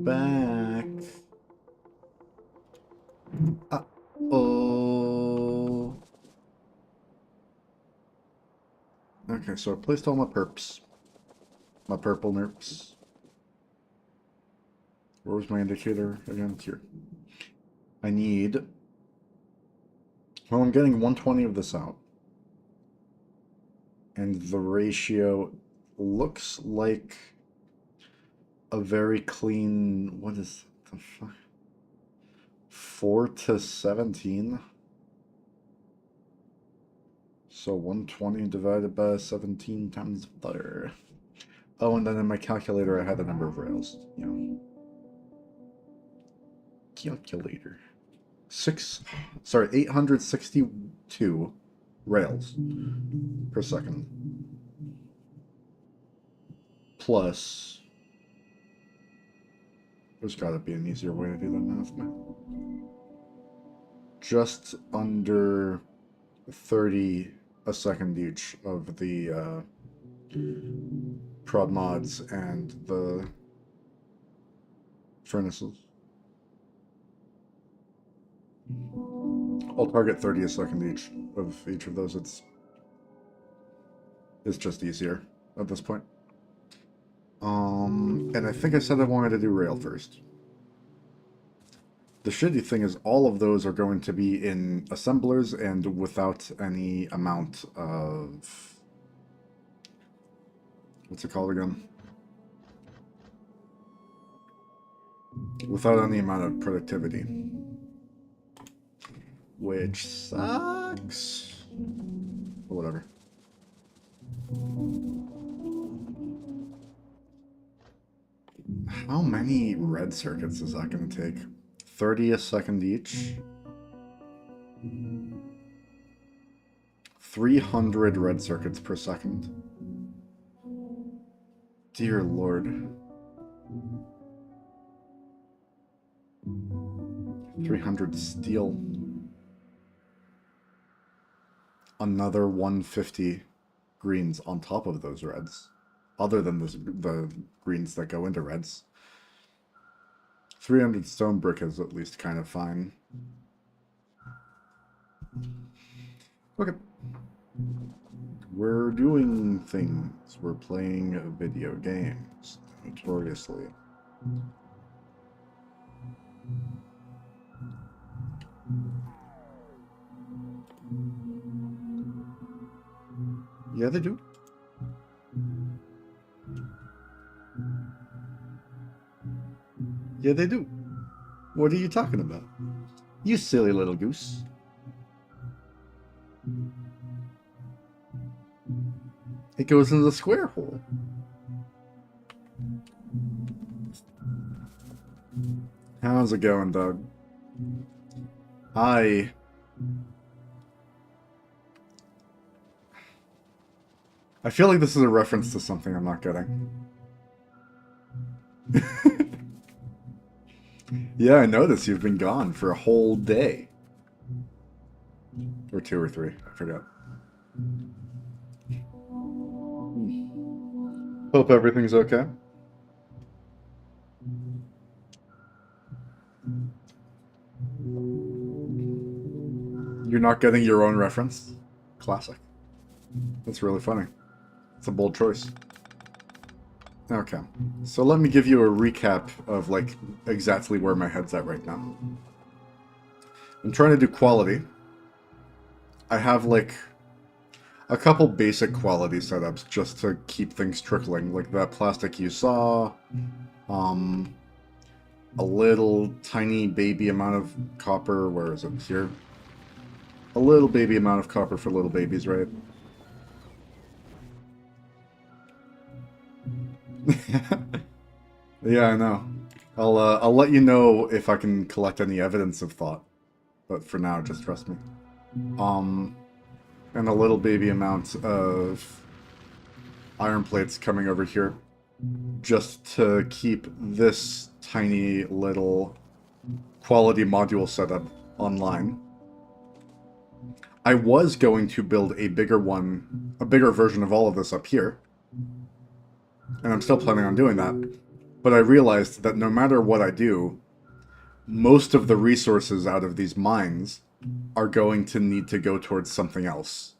back. Uh-oh. Okay, so I placed all my perps. My purple nerps. Where was my indicator? Again, it's here. I need... Well, I'm getting 120 of this out. And the ratio looks like a very clean... What is the fuck? 4 to 17? So 120 divided by 17 times there. Oh, and then in my calculator I had the number of rails. Yeah. Calculator. 862 rails per second. Plus, there's gotta be an easier way to do that math now. Just under 30 a second each of the prod mods and the furnaces. I'll target 30 a second each of those. It's just easier at this point. And I think I said I wanted to do rail first. The shitty thing is all of those are going to be in assemblers and without any amount of... What's it called again? Without any amount of productivity. Which sucks. But whatever. How many red circuits is that going to take? 30 a second each? 300 red circuits per second. Dear Lord. 300 steel. Another 150 greens on top of those reds. Other than the greens that go into reds. 300 stone brick is at least kind of fine. Okay. We're doing things. We're playing video games. Notoriously. Yeah, they do. Yeah, they do. What are you talking about? You silly little goose. It goes in the square hole. How's it going, Doug? I feel like this is a reference to something I'm not getting. Yeah, I noticed you've been gone for a whole day. Or 2 or 3, I forgot. Hope everything's okay. You're not getting your own reference? Classic. That's really funny. It's a bold choice. Okay, so let me give you a recap of, like, exactly where my head's at right now. I'm trying to do quality. I have, like, a couple basic quality setups just to keep things trickling, like that plastic you saw, a little tiny baby amount of copper, where is it, here? A little baby amount of copper for little babies, right? Yeah, I know. I'll let you know if I can collect any evidence of thought, but for now, just trust me. And a little baby amount of iron plates coming over here, just to keep this tiny little quality module setup online. I was going to build a bigger one, a bigger version of all of this up here, and I'm still planning on doing that. But I realized that no matter what I do, most of the resources out of these mines are going to need to go towards something else.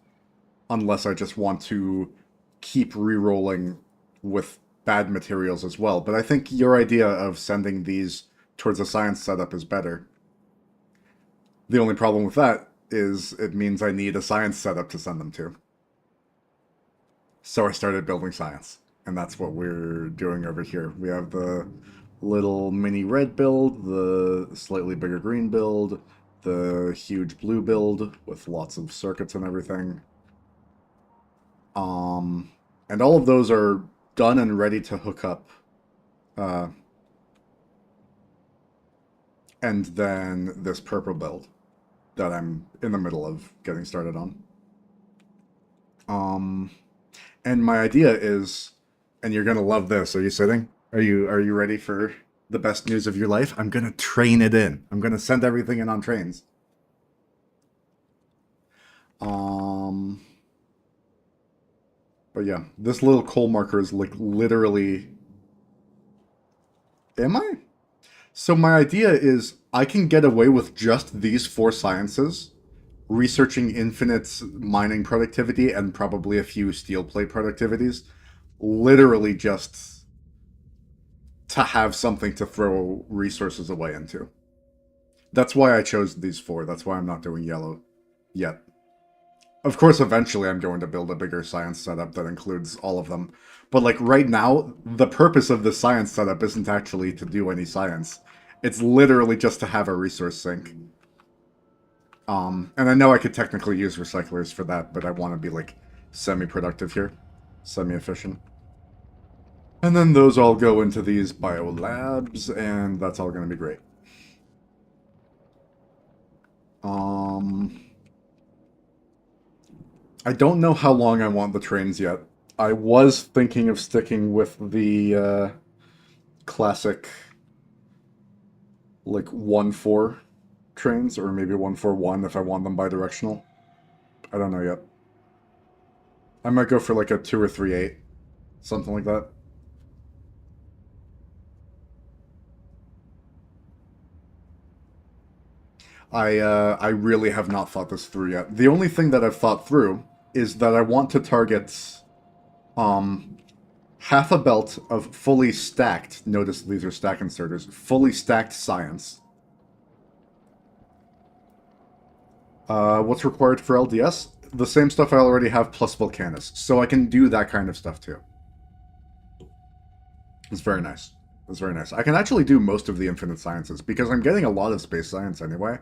Unless I just want to keep re-rolling with bad materials as well. But I think your idea of sending these towards a science setup is better. The only problem with that is it means I need a science setup to send them to. So I started building science. And that's what we're doing over here. We have the little mini red build, the slightly bigger green build, the huge blue build with lots of circuits and everything. And all of those are done and ready to hook up. Uh, and then this purple build that I'm in the middle of getting started on. Um, and my idea is, and you're gonna love this. Are you sitting? Are you ready for the best news of your life? I'm gonna train it in. I'm gonna send everything in on trains. Um, but yeah, this little coal marker is like literally. Am I? So my idea is I can get away with just these four sciences, researching infinite mining productivity and probably a few steel plate productivities, literally just to have something to throw resources away into. That's why I chose these four. That's why I'm not doing yellow yet. Of course, eventually I'm going to build a bigger science setup that includes all of them. But like right now, the purpose of the science setup isn't actually to do any science. It's literally just to have a resource sink. And I know I could technically use recyclers for that, but I want to be like semi-productive here, semi-efficient. And then those all go into these biolabs, and that's all going to be great. I don't know how long I want the trains yet. I was thinking of sticking with the classic, like 1-4 trains, or maybe 1-4-1 if I want them bidirectional. I don't know yet. I might go for like a 2 or 3-8, something like that. I really have not thought this through yet. The only thing that I've thought through is that I want to target um, half a belt of fully stacked, notice these are stack inserters, fully stacked science. What's required for LDS? The same stuff I already have plus Volcanus, so I can do that kind of stuff too. It's very nice. It's very nice. I can actually do most of the infinite sciences because I'm getting a lot of space science anyway.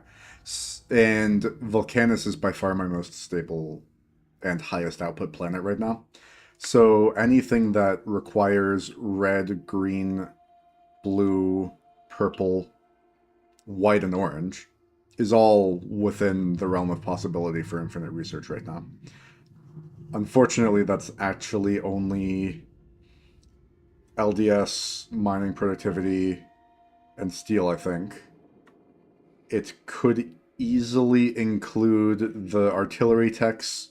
And Volcanus is by far my most stable and highest output planet right now. So anything that requires red, green, blue, purple, white, and orange is all within the realm of possibility for infinite research right now. Unfortunately, that's actually only LDS, mining productivity, and steel, I think. It could easily include the artillery techs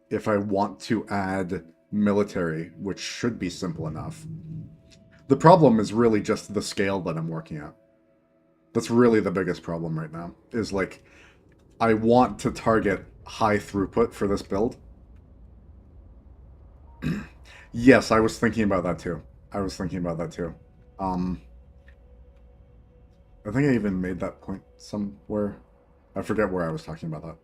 if I want to add military, which should be simple enough. The problem is really just the scale that I'm working at. That's really the biggest problem right now, is like, I want to target high throughput for this build. Yes, I was thinking about that too. I was thinking about that too. Um, I think I even made that point somewhere. I forget where I was talking about that.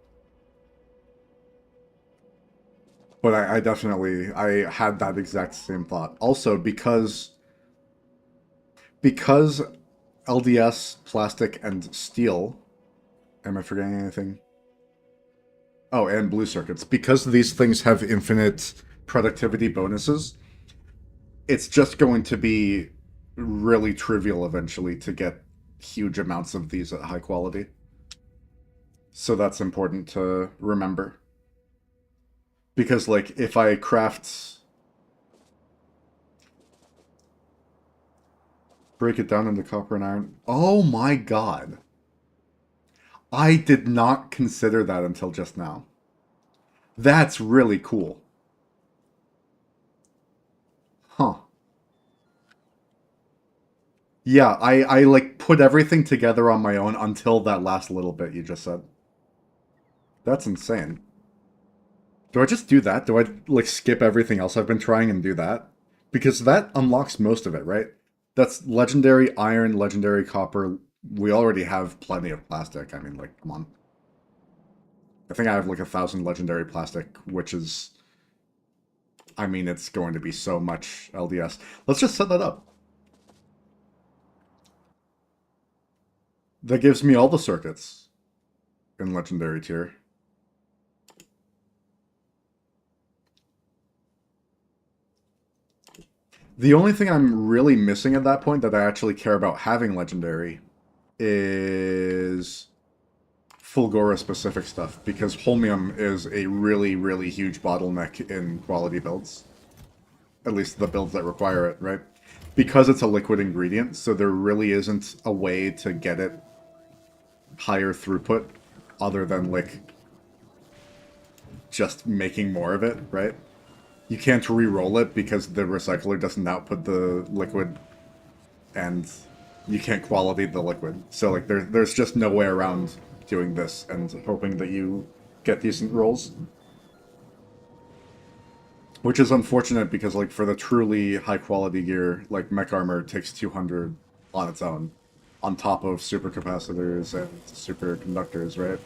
But I definitely, I had that exact same thought. Also, because LDS, plastic, and steel, am I forgetting anything? Oh, and blue circuits. Because these things have infinite productivity bonuses, it's just going to be really trivial eventually to get huge amounts of these at high quality. So that's important to remember. Because, like, if I craft... Break it down into copper and iron. Oh my god. I did not consider that until just now. That's really cool. Huh. Yeah, I like put everything together on my own until that last little bit you just said. That's insane. Do I just do that? Do I like skip everything else I've been trying and do that? Because that unlocks most of it, right? That's legendary iron, legendary copper. We already have plenty of plastic. I mean, like, come on. I think I have like 1,000 legendary plastic, which is, I mean, it's going to be so much LDS. Let's just set that up. That gives me all the circuits in legendary tier. The only thing I'm really missing at that point that I actually care about having legendary is Fulgora specific stuff, because Holmium is a really, really huge bottleneck in quality builds. At least the builds that require it, right? Because it's a liquid ingredient, so there really isn't a way to get it higher throughput other than, like, just making more of it, right? You can't re-roll it because the recycler doesn't output the liquid, and you can't quality the liquid. So, like, there's just no way around doing this and hoping that you get decent rolls. Which is unfortunate because, like, for the truly high-quality gear, like, mech armor takes 200 on its own, on top of supercapacitors and superconductors, right?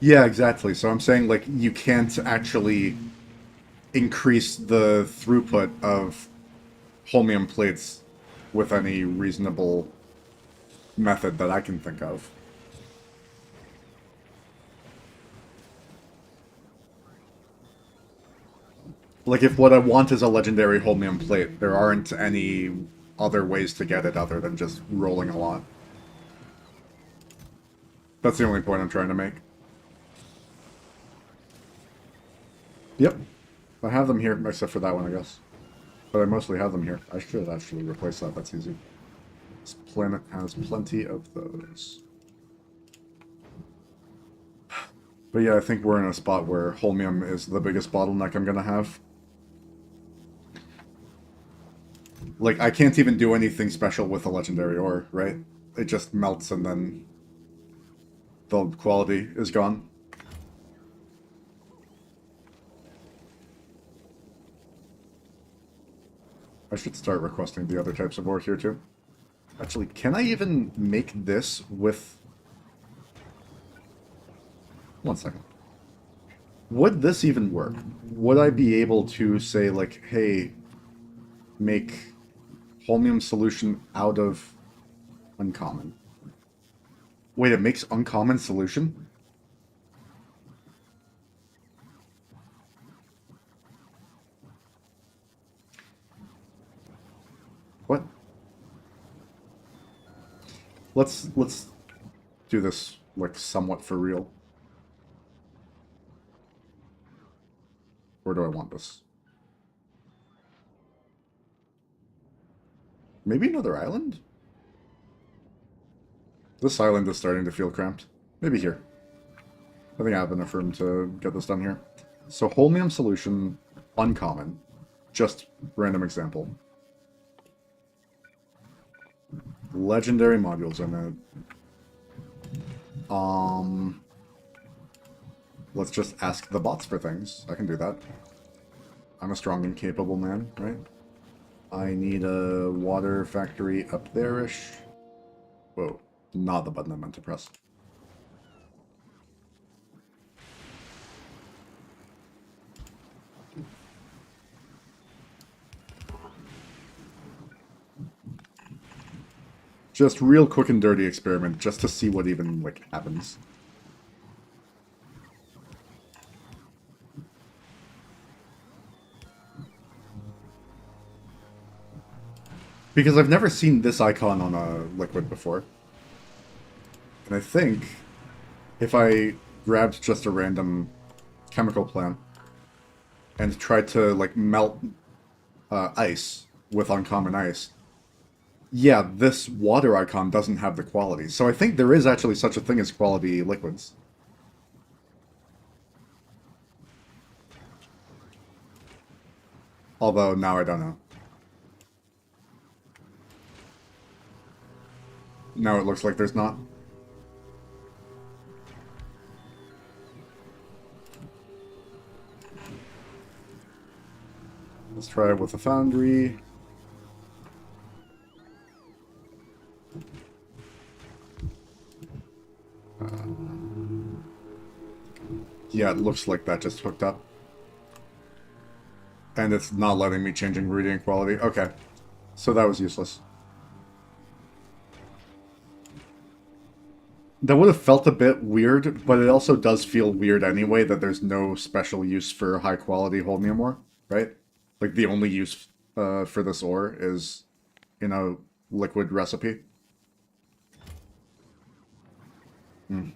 Yeah, exactly. So I'm saying, like, you can't actually increase the throughput of holmium plates with any reasonable method that I can think of. Like, if what I want is a legendary holmium plate, there aren't any other ways to get it other than just rolling a lot. That's the only point I'm trying to make. Yep. I have them here, except for that one, I guess. But I mostly have them here. I should actually replace that. That's easy. This planet has plenty of those. But yeah, I think we're in a spot where holmium is the biggest bottleneck I'm gonna have. Like, I can't even do anything special with a legendary ore, right? It just melts and then the quality is gone. I should start requesting the other types of ore here too. Actually, can I even make this with... One second. Would this even work? Would I be able to say, like, hey, make holmium solution out of uncommon? Wait, it makes uncommon solution? What? Let's do this, like, somewhat for real. Where do I want this? Maybe another island? This island is starting to feel cramped. Maybe here. I think I have enough room to get this done here. So holmium solution, uncommon. Just random example. Legendary modules in it. Let's just ask the bots for things. I can do that. I'm a strong and capable man, right? I need a water factory up there-ish. Whoa, not the button I meant to press. Just real quick and dirty experiment, just to see what even, like, happens. Because I've never seen this icon on a liquid before. And I think if I grabbed just a random chemical plant and tried to, like, melt ice with uncommon ice, Yeah, this water icon doesn't have the quality. So I think there is actually such a thing as quality liquids. Although now I don't know. Now it looks like there's not. Let's try it with the foundry. Yeah, it looks like that just hooked up. And it's not letting me change ingredient quality. Okay. So that was useless. That would have felt a bit weird, but it also does feel weird anyway that there's no special use for high quality holmium ore, right? Like the only use for this ore is in a liquid recipe. But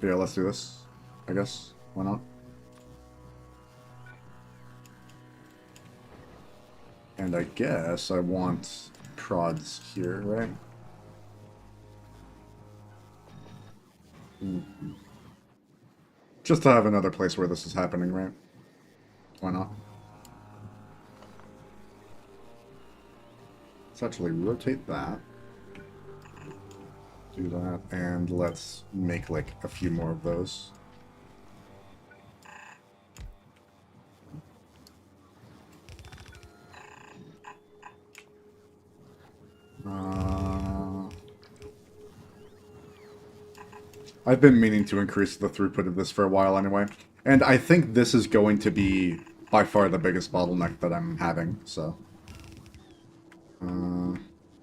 yeah, let's do this, I guess. Why not? And I guess I want prods here, right? Just to have another place where this is happening, right? Why not? Let's actually rotate that. Do that, and let's make like a few more of those. I've been meaning to increase the throughput of this for a while anyway. And I think this is going to be by far the biggest bottleneck that I'm having, so.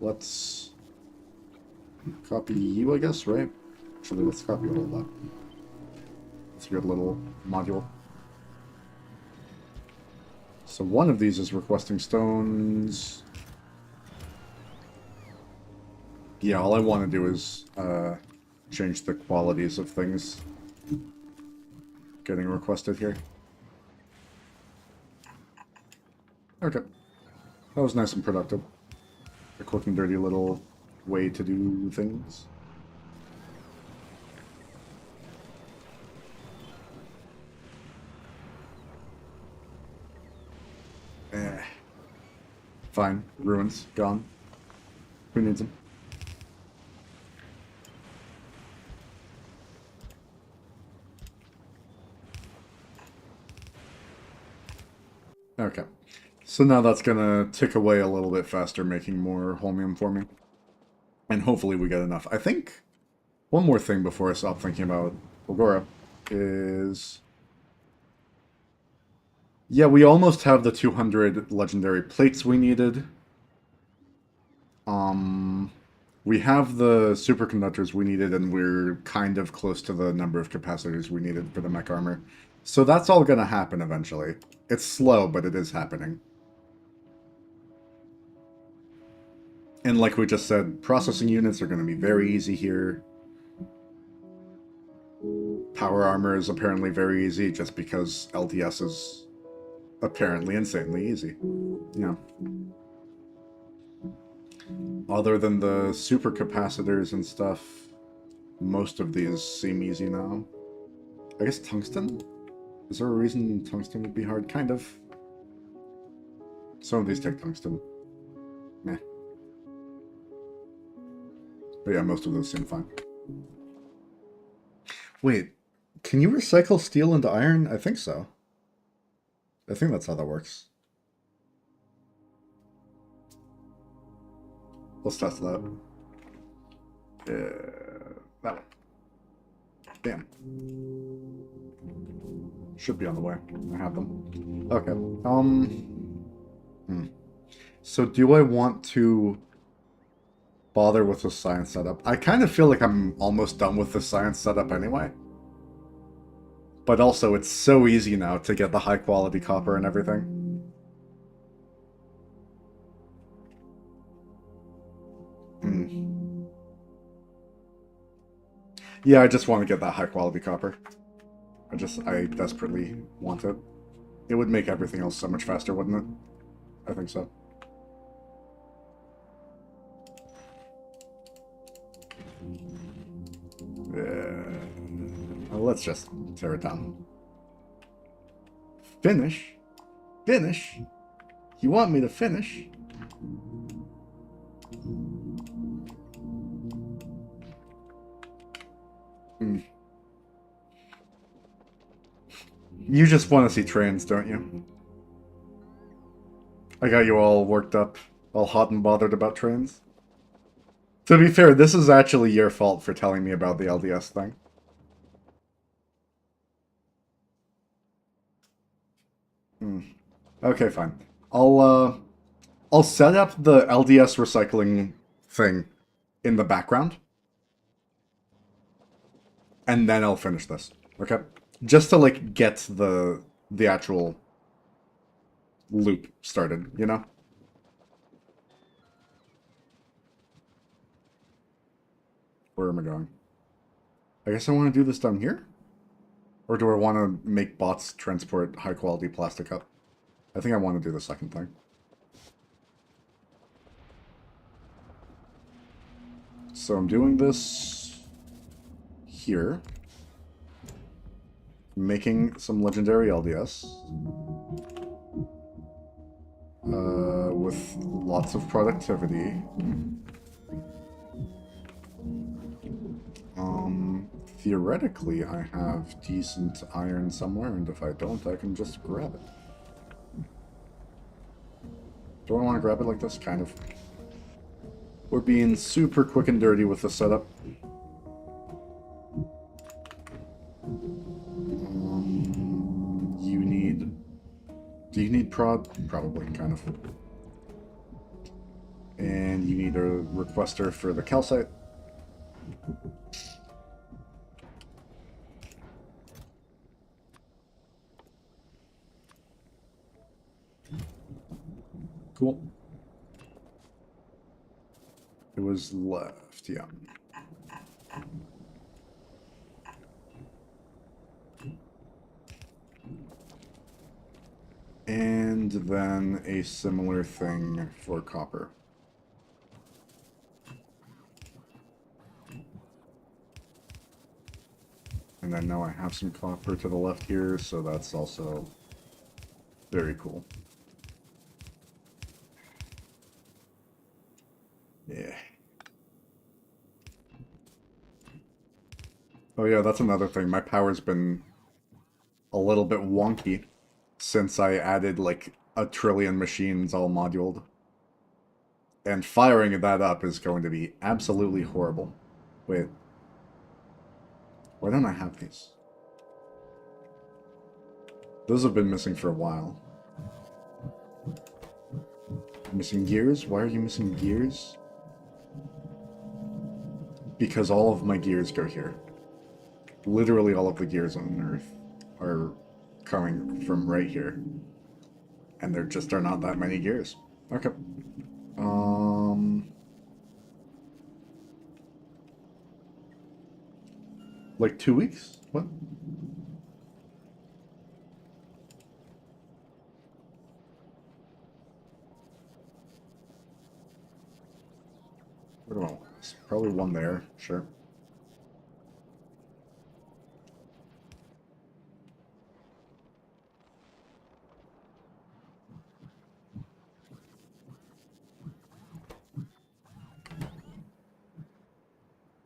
Let's copy you, I guess, right? Actually, let's copy all of that. It's a good little module. So one of these is requesting stones. Yeah, all I want to do is change the qualities of things getting requested here. Okay. That was nice and productive. A quick and dirty little way to do things. Fine. Ruins. Gone. Who needs them? Okay. So now that's gonna tick away a little bit faster, making more holmium for me. And hopefully we get enough. I think one more thing before I stop thinking about Ogora is... Yeah, we almost have the 200 legendary plates we needed. We have the superconductors we needed, and we're kind of close to the number of capacitors we needed for the mech armor. So that's all gonna happen eventually. It's slow, but it is happening. And like we just said, processing units are gonna be very easy here. Power armor is apparently very easy, just because LTS is apparently insanely easy. Yeah. Other than the supercapacitors and stuff, most of these seem easy now. I guess tungsten? Is there a reason tungsten would be hard? Kind of. Some of these take tungsten. Meh. But yeah, most of those seem fine. Wait, can you recycle steel into iron? I think so. I think that's how that works. Let's test that. That one. Damn. Should be on the way. I have them. Okay. So do I want to bother with the science setup? I kind of feel like I'm almost done with the science setup anyway. But also, it's so easy now to get the high quality copper and everything. Yeah, I just want to get that high quality copper. I desperately want it. It would make everything else so much faster, wouldn't it? I think so. Let's just tear it down. Finish? Finish? You want me to finish? You just want to see trains, don't you? I got you all worked up, all hot and bothered about trains. To be fair, this is actually your fault for telling me about the LDS thing. Okay, fine. I'll set up the LDS recycling thing in the background. And then I'll finish this. Okay? Just to, like, get the actual loop started, you know? Where am I going? I guess I want to do this down here? Or do I want to make bots transport high-quality plastic up? I think I want to do the second thing. So I'm doing this here. Making some legendary LDS. With lots of productivity. Theoretically, I have decent iron somewhere, and if I don't, I can just grab it. Do I want to grab it like this? Kind of. We're being super quick and dirty with the setup. You need... Do you need prod? Probably, kind of. And you need a requester for the calcite. Cool. It was left, yeah. And then a similar thing for copper. And then now I have some copper to the left here, so that's also very cool. Yeah. Oh yeah, that's another thing. My power's been a little bit wonky since I added like a trillion machines all moduled. And firing that up is going to be absolutely horrible. Wait. Why don't I have these? Those have been missing for a while. Missing gears? Why are you missing gears? Because all of my gears go here. Literally all of the gears on Earth are coming from right here. And there just are not that many gears. Okay. Like 2 weeks? What? Where do I want this? Probably one there, sure.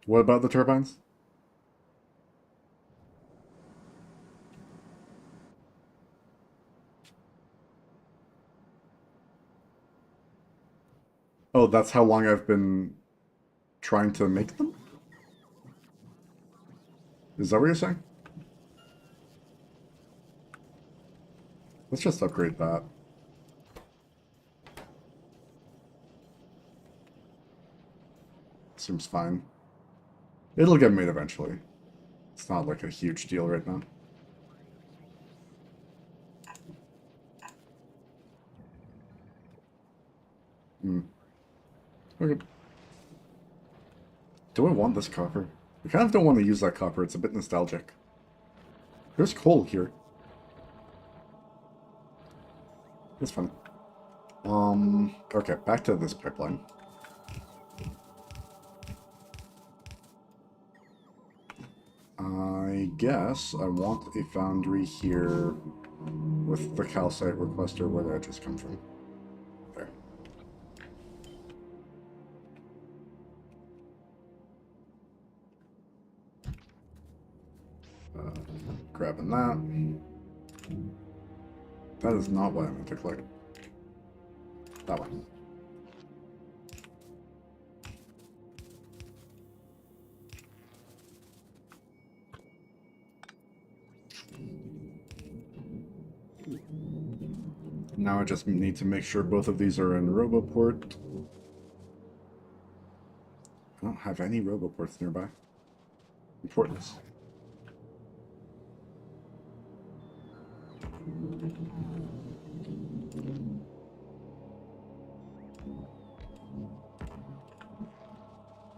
What about the turbines? Oh, that's how long I've been trying to make them? Is that what you're saying? Let's just upgrade that. Seems fine. It'll get made eventually. It's not like a huge deal right now. Okay. Do I want this copper? I kind of don't want to use that copper. It's a bit nostalgic. There's coal here. That's fun. Okay, back to this pipeline. I guess I want a foundry here with the calcite requester. Where did I just come from? There. Grabbing that. That is not what I meant to click. That one. Now I just need to make sure both of these are in Roboport. I don't have any Roboports nearby. Importance.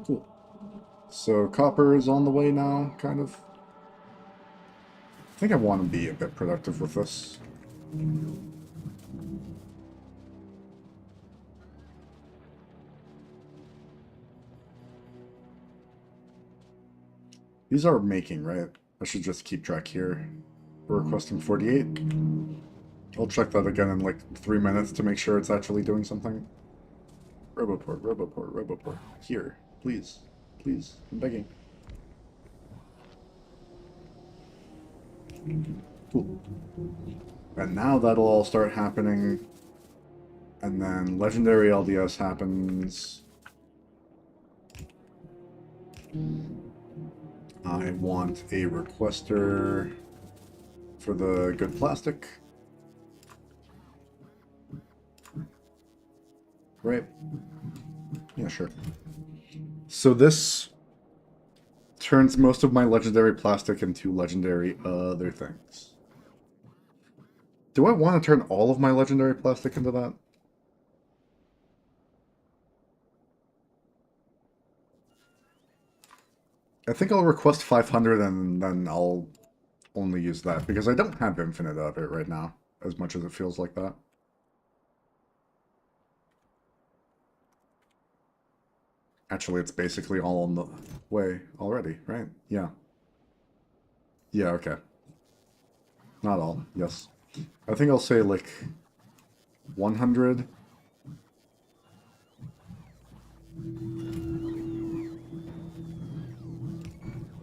Cool. So copper is on the way now, kind of. I think I want to be a bit productive with this. These are making, right? I should just keep track here. We're requesting 48. I'll check that again in like 3 minutes to make sure it's actually doing something. Roboport, Roboport, Roboport. Here, please. Please, I'm begging. Cool. And now that'll all start happening. And then Legendary LDS happens. I want a requester for the good plastic. Right? Yeah, sure. So this turns most of my legendary plastic into legendary other things. Do I want to turn all of my legendary plastic into that? I think I'll request 500 and then I'll only use that because I don't have infinite of it right now, as much as it feels like that. Actually, it's basically all on the way already, right? Yeah. Yeah, okay. Not all, yes. I think I'll say like 100.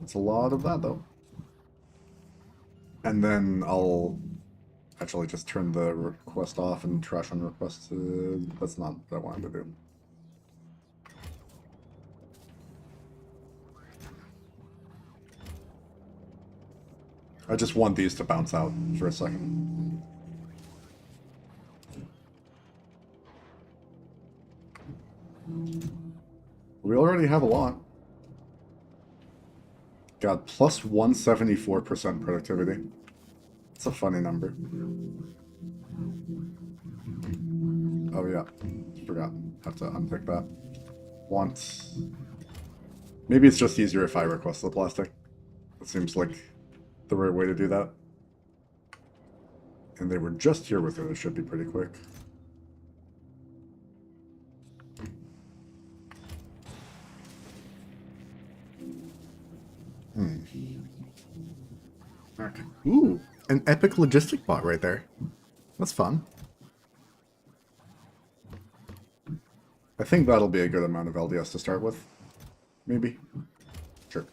It's a lot of that, though. And then I'll actually just turn the request off and trash on requests. That's not what I wanted to do. I just want these to bounce out for a second. We already have a lot. Got plus 174% productivity. It's a funny number. Oh yeah, forgot. Have to unpick that. Want... Maybe it's just easier if I request the plastic. It seems like the right way to do that. And they were just here with it. It should be pretty quick. Okay. Ooh, an epic logistic bot right there. That's fun. I think that'll be a good amount of LDS to start with. Maybe. Sure.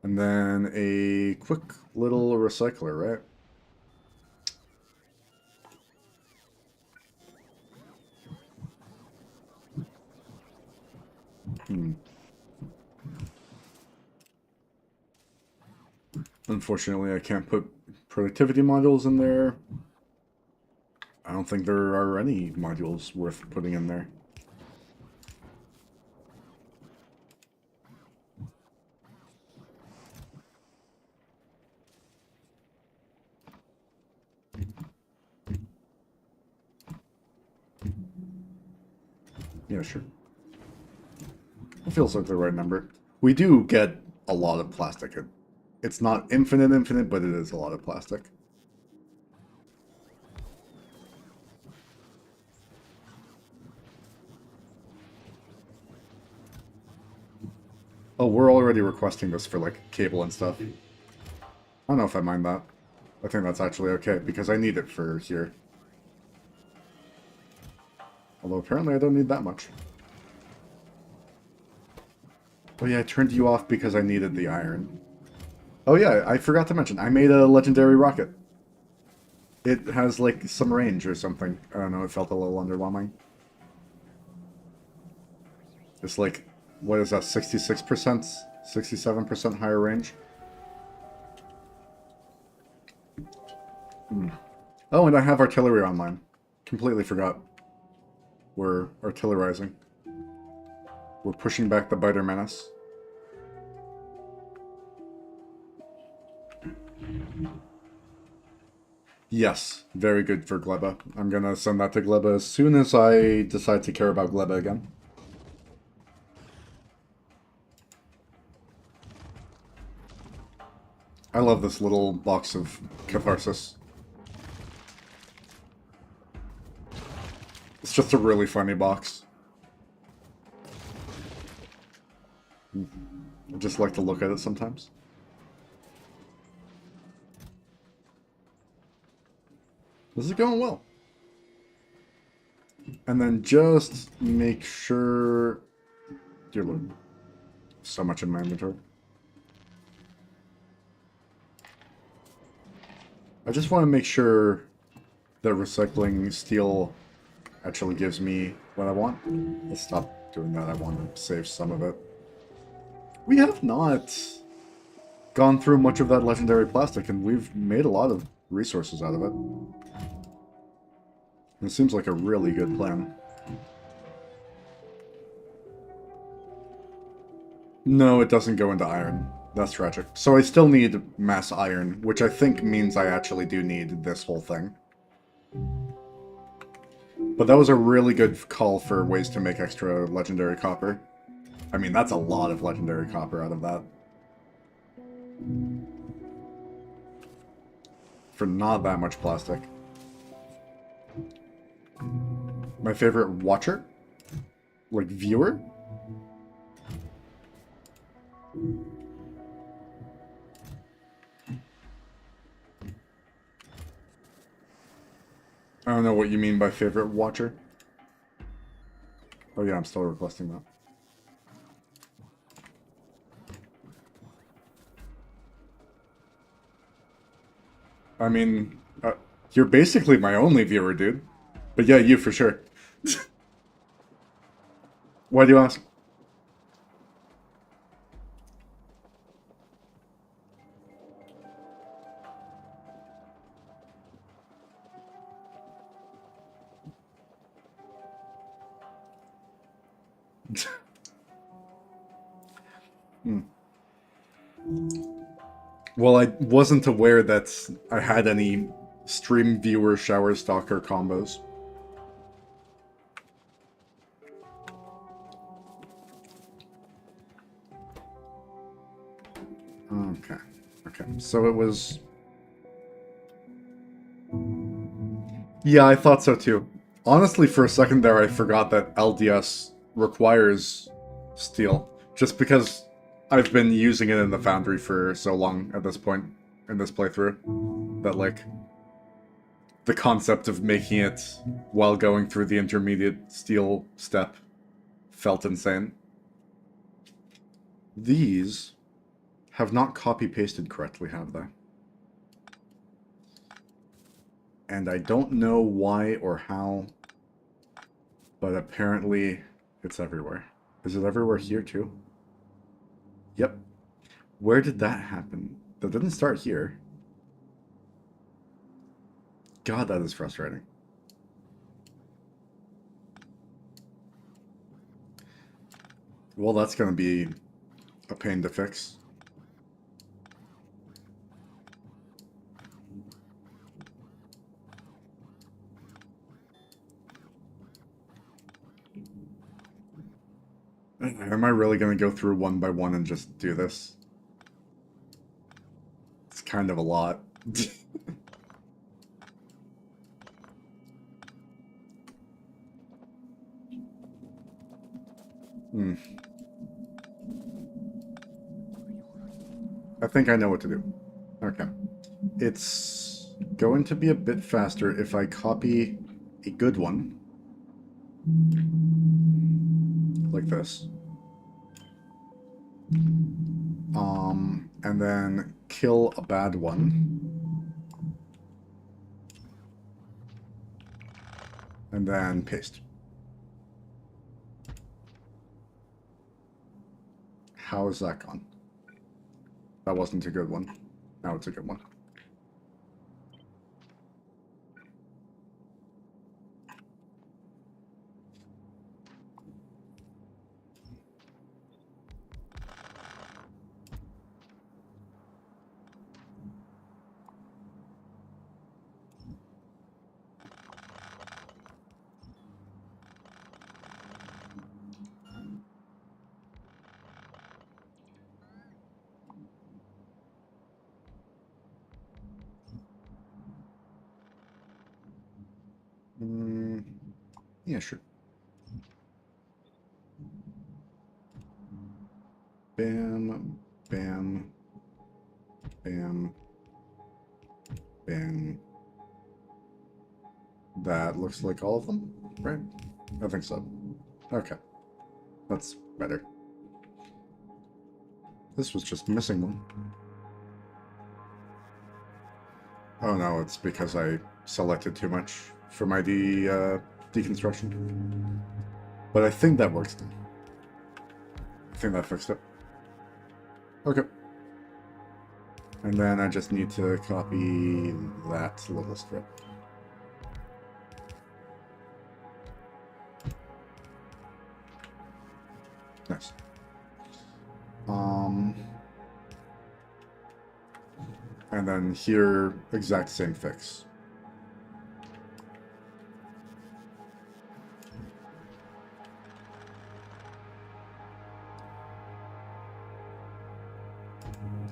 And then a quick little recycler, right? Unfortunately, I can't put productivity modules in there. I don't think there are any modules worth putting in there. Yeah, sure. It feels like the right number. We do get a lot of plastic. It's not infinite, but it is a lot of plastic. Oh, we're already requesting this for, like, cable and stuff. I don't know if I mind that. I think that's actually okay, because I need it for here. Although apparently I don't need that much. Oh yeah, I turned you off because I needed the iron. Oh yeah, I forgot to mention, I made a legendary rocket. It has, like, some range or something. I don't know, it felt a little underwhelming. It's like, what is that, 66%? 67% higher range? Hmm. Oh, and I have artillery online. Completely forgot. We're artillerizing. We're pushing back the biter menace. Yes, very good for Gleba. I'm gonna send that to Gleba as soon as I decide to care about Gleba again. I love this little box of catharsis. It's just a really funny box. I just like to look at it sometimes. This is going well. And then just make sure... Dear Lord. So much in my inventory. I just want to make sure that recycling steel actually gives me what I want. Let's stop doing that. I want to save some of it. We have not gone through much of that legendary plastic, and we've made a lot of resources out of it. It seems like a really good plan. No, it doesn't go into iron. That's tragic. So I still need mass iron, which I think means I actually do need this whole thing. But that was a really good call for ways to make extra legendary copper. I mean, that's a lot of legendary copper out of that. For not that much plastic. My favorite watcher? Like, viewer? I don't know what you mean by favorite watcher. Oh yeah, I'm still requesting that. I mean, you're basically my only viewer, dude. But yeah, you for sure. Why do you ask? Hmm. Well, I wasn't aware that I had any stream viewer shower stalker combos. Okay. Okay. So it was... Yeah, I thought so too. Honestly, for a second there, I forgot that LDS requires steel. Just because I've been using it in the foundry for so long at this point in this playthrough. That, like, the concept of making it while going through the intermediate steel step felt insane. These have not copy-pasted correctly, have they? And I don't know why or how, but apparently it's everywhere. Is it everywhere here too? Yep. Where did that happen? That didn't start here. God, that is frustrating. Well, that's going to be a pain to fix. Am I really going to go through one by one and just do this? It's kind of a lot. Hmm. I think I know what to do. Okay. It's going to be a bit faster if I copy a good one. Like this. And then kill a bad one. And then paste. How is that gone? That wasn't a good one. Now it's a good one. Yeah, sure. Bam, bam, bam, bam. That looks like all of them, right? I think so. Okay. That's better. This was just missing one. Oh no, it's because I selected too much for my deconstruction. But I think that works then. I think that fixed it. Okay. And then I just need to copy that little strip. Nice. And then here, exact same fix.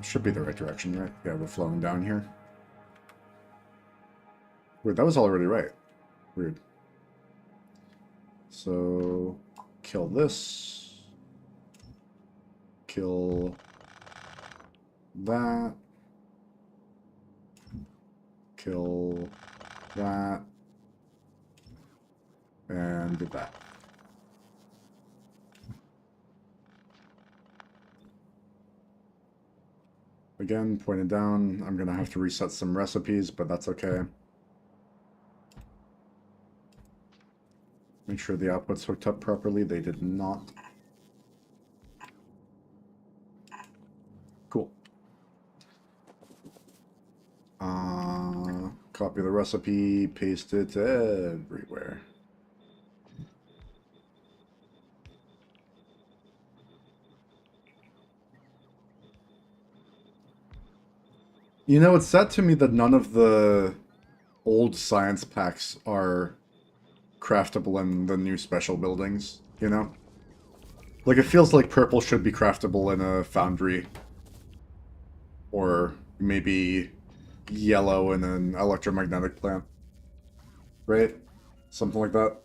Should be the right direction, right? Yeah, we're flowing down here. Weird, that was already right. Weird. So, kill this. Kill that. Kill that. And do that. Again, pointed down. I'm going to have to reset some recipes, but that's okay. Make sure the output's hooked up properly. They did not. Cool. Copy the recipe, paste it everywhere. You know, it's sad to me that none of the old science packs are craftable in the new special buildings, you know? Like, it feels like purple should be craftable in a foundry. Or maybe yellow in an electromagnetic plant. Right? Something like that.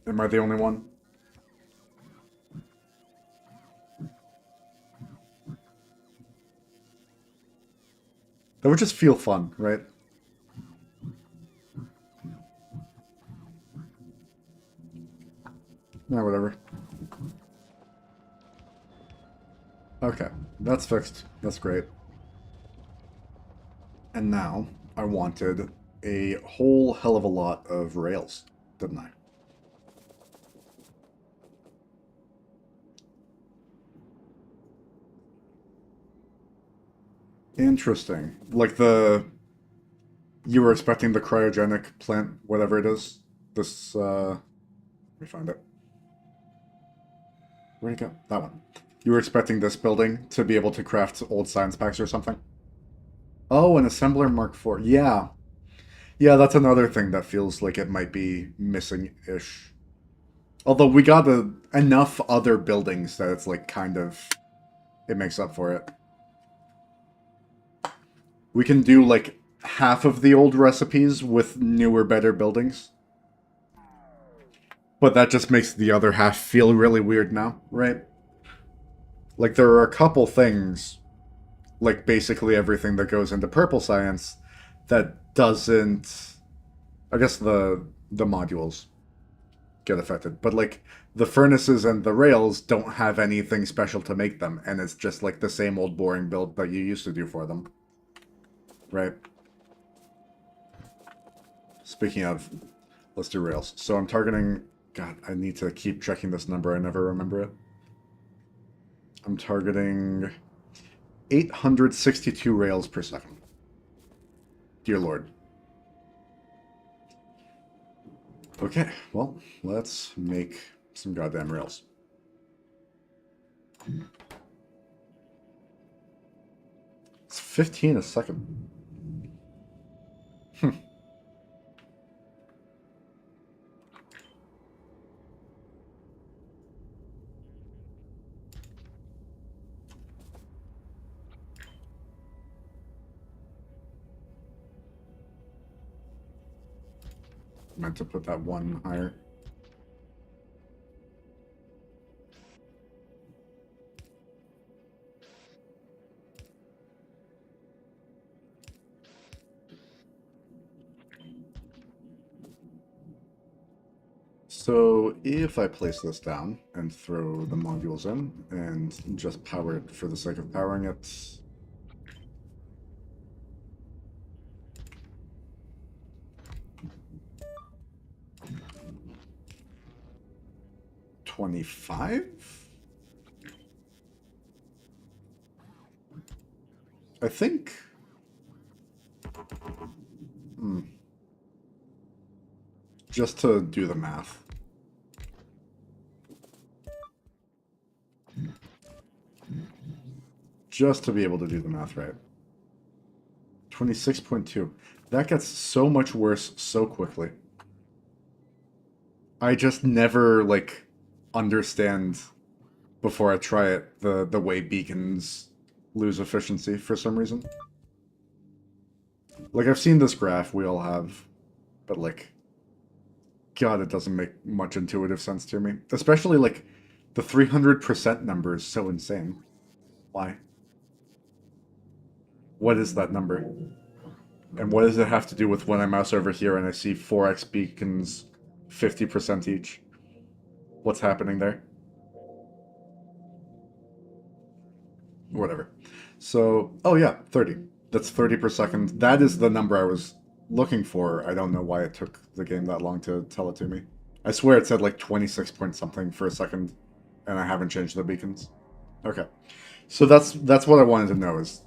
Am I the only one? That would just feel fun, right? Yeah, whatever. Okay, that's fixed. That's great. And now, I wanted a whole hell of a lot of rails, didn't I? Interesting. Like you were expecting the cryogenic plant, whatever it is. This, let me find it. Where'd it go? That one. You were expecting this building to be able to craft old science packs or something? Oh, an assembler Mark IV. Yeah. Yeah, that's another thing that feels like it might be missing-ish. Although we got enough other buildings that it's like kind of... It makes up for it. We can do like half of the old recipes with newer, better buildings. But that just makes the other half feel really weird now, right? Like, there are a couple things like basically everything that goes into purple science that doesn't. I guess the modules get affected, but like the furnaces and the rails don't have anything special to make them, and it's just like the same old boring build that you used to do for them, right? Speaking of, let's do rails. So I'm targeting. God, I need to keep checking this number. I never remember it. I'm targeting 862 rails per second. Dear Lord. Okay, well, let's make some goddamn rails. It's 15 a second. Meant to put that one higher. So if I place this down and throw the modules in and just power it for the sake of powering it. $25? I think. Just to do the math. Just to be able to do the math right. 26.2. That gets so much worse so quickly. I just never, like, understand before I try it the way beacons lose efficiency for some reason. Like, I've seen this graph, we all have, but, like, God, it doesn't make much intuitive sense to me. Especially, like, the 300% number is so insane. Why? What is that number? And what does it have to do with when I mouse over here and I see 4x beacons 50% each? What's happening there? Whatever. So, oh yeah, 30. That's 30 per second. That is the number I was looking for. I don't know why it took the game that long to tell it to me. I swear it said like 26 point something for a second, and I haven't changed the beacons. Okay. So that's what I wanted to know is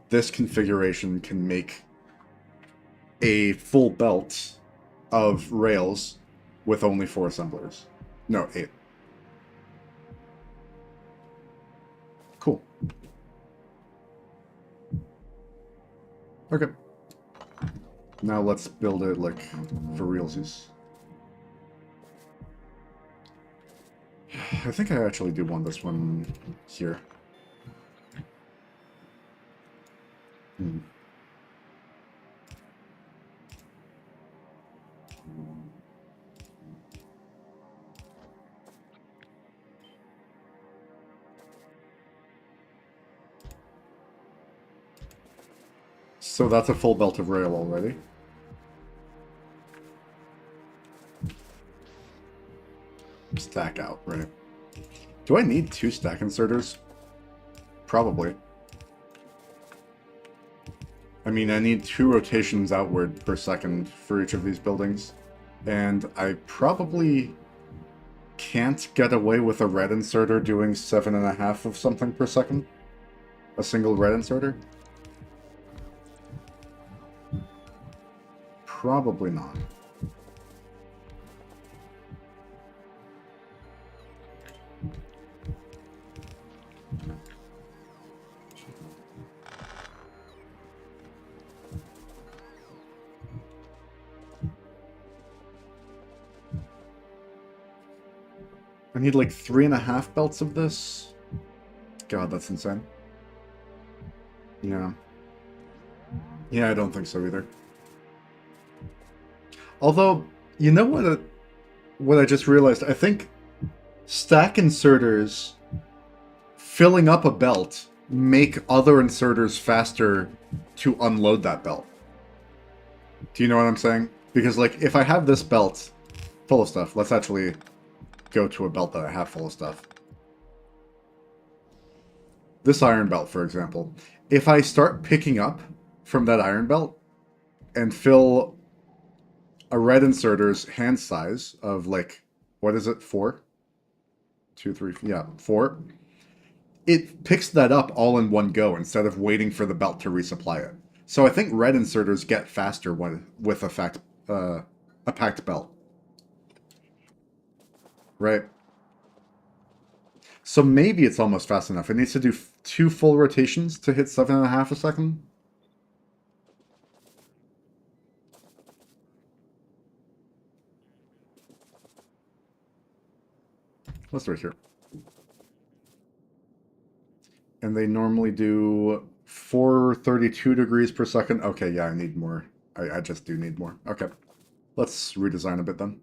this configuration can make a full belt of rails with only 4 assemblers. No, 8. Cool. Okay. Now let's build it, like, for realsies. I think I actually do want this one here. So that's a full belt of rail already. Stack out, right? Do I need 2 stack inserters? Probably. I mean, I need 2 rotations outward per second for each of these buildings. And I probably can't get away with a red inserter doing 7.5 of something per second. A single red inserter? Probably not. I need like 3.5 belts of this. God, that's insane. Yeah. Yeah, I don't think so either. Although, you know what I just realized? I think stack inserters filling up a belt make other inserters faster to unload that belt. Do you know what I'm saying? Because, like, if I have this belt full of stuff, let's actually go to a belt that I have full of stuff. This iron belt, for example. If I start picking up from that iron belt and fill a red inserter's hand size of, like, what is it, 4? 2, 3, yeah, 4. It picks that up all in one go instead of waiting for the belt to resupply it. So I think red inserters get faster with a packed belt. Right? So maybe it's almost fast enough. It needs to do 2 full rotations to hit 7.5 a second. Let's do it here. And they normally do 432 degrees per second. Okay, yeah, I need more. I just do need more. Okay. Let's redesign a bit then.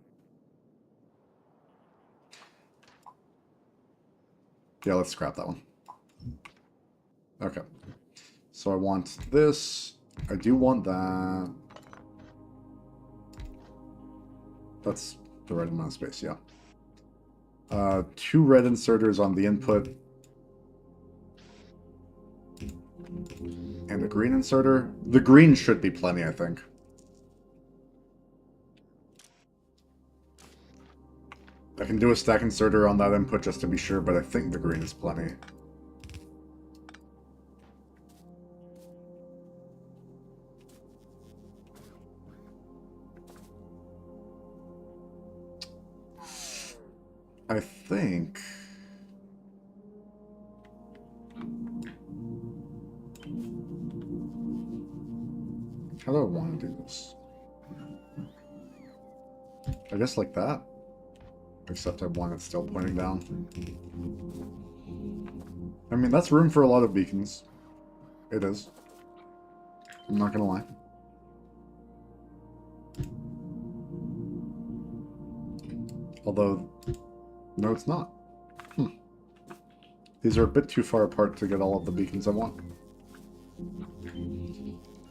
Yeah, let's scrap that one. Okay. So I want this. I do want that. That's the right amount of space, yeah. 2 red inserters on the input. And a green inserter. The green should be plenty, I think. I can do a stack inserter on that input just to be sure, but I think the green is plenty. I think... How do I want to do this? I guess like that. Except I want it still pointing down. I mean, that's room for a lot of beacons. It is. I'm not gonna lie. Although, no, it's not. These are a bit too far apart to get all of the beacons I want.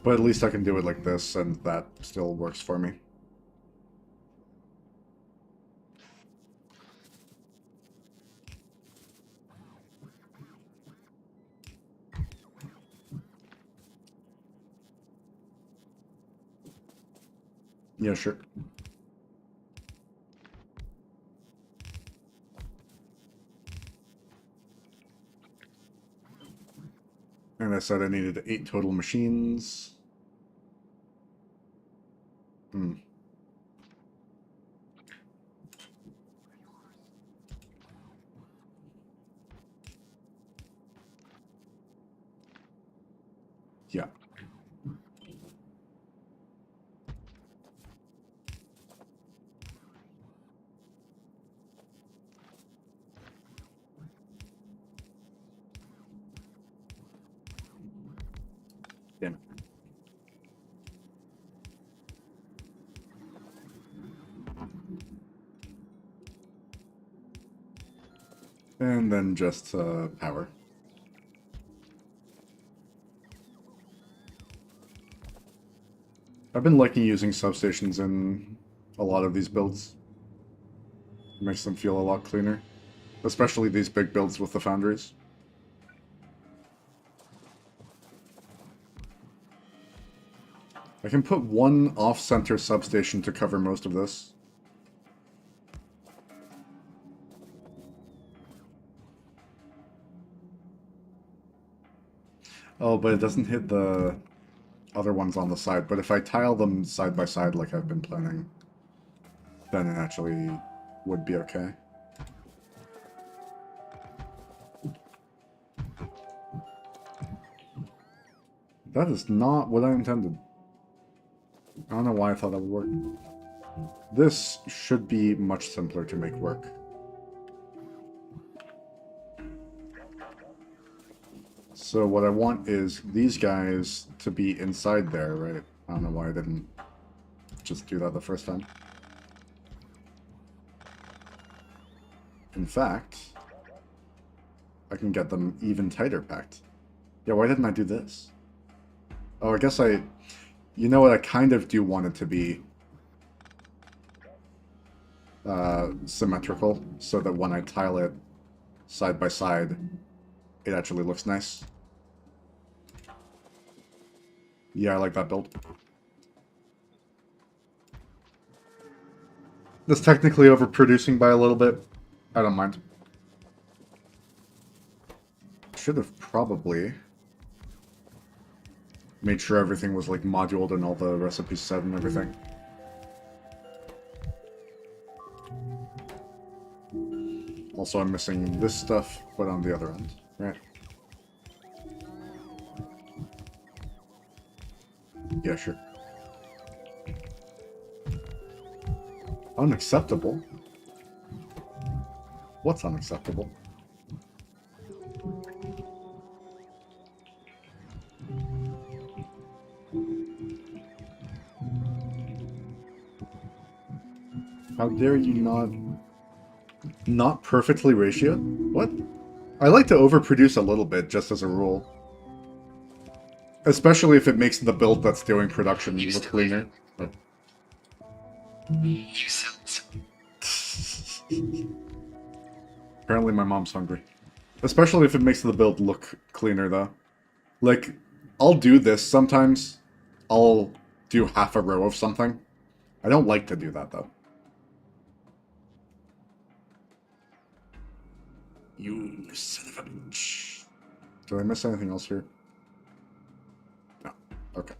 But at least I can do it like this, and that still works for me. Yeah, sure. And I said I needed 8 total machines. Yeah. Damn it. And then just power. I've been liking using substations in a lot of these builds. It makes them feel a lot cleaner. Especially these big builds with the foundries. I can put one off-center substation to cover most of this. Oh, but it doesn't hit the other ones on the side. But if I tile them side by side like I've been planning, then it actually would be okay. That is not what I intended. I don't know why I thought that would work. This should be much simpler to make work. So what I want is these guys to be inside there, right? I don't know why I didn't just do that the first time. In fact, I can get them even tighter packed. Yeah, why didn't I do this? Oh, I guess I... You know what, I kind of do want it to be symmetrical, so that when I tile it side by side, it actually looks nice. Yeah, I like that build. It's technically overproducing by a little bit. I don't mind. Should have probably made sure everything was like moduled and all the recipes said and everything. Also, I'm missing this stuff, but on the other end, right? Yeah, sure. Unacceptable? What's unacceptable? How dare you not perfectly ratioed? What? I like to overproduce a little bit, just as a rule. Especially if it makes the build that's doing production look cleaner. But... Apparently my mom's hungry. Especially if it makes the build look cleaner, though. Like, I'll do this sometimes. I'll do half a row of something. I don't like to do that, though. You son of a bitch. Did I miss anything else here? No. Okay.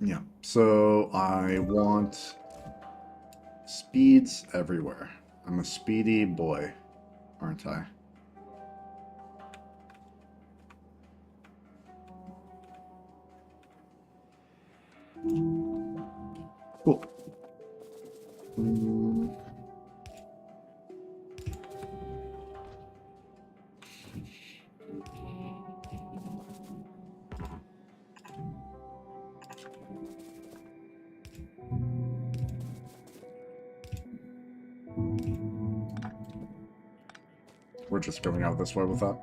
Yeah. So I want speeds everywhere. I'm a speedy boy, aren't I? Cool. We're just going out this way with that.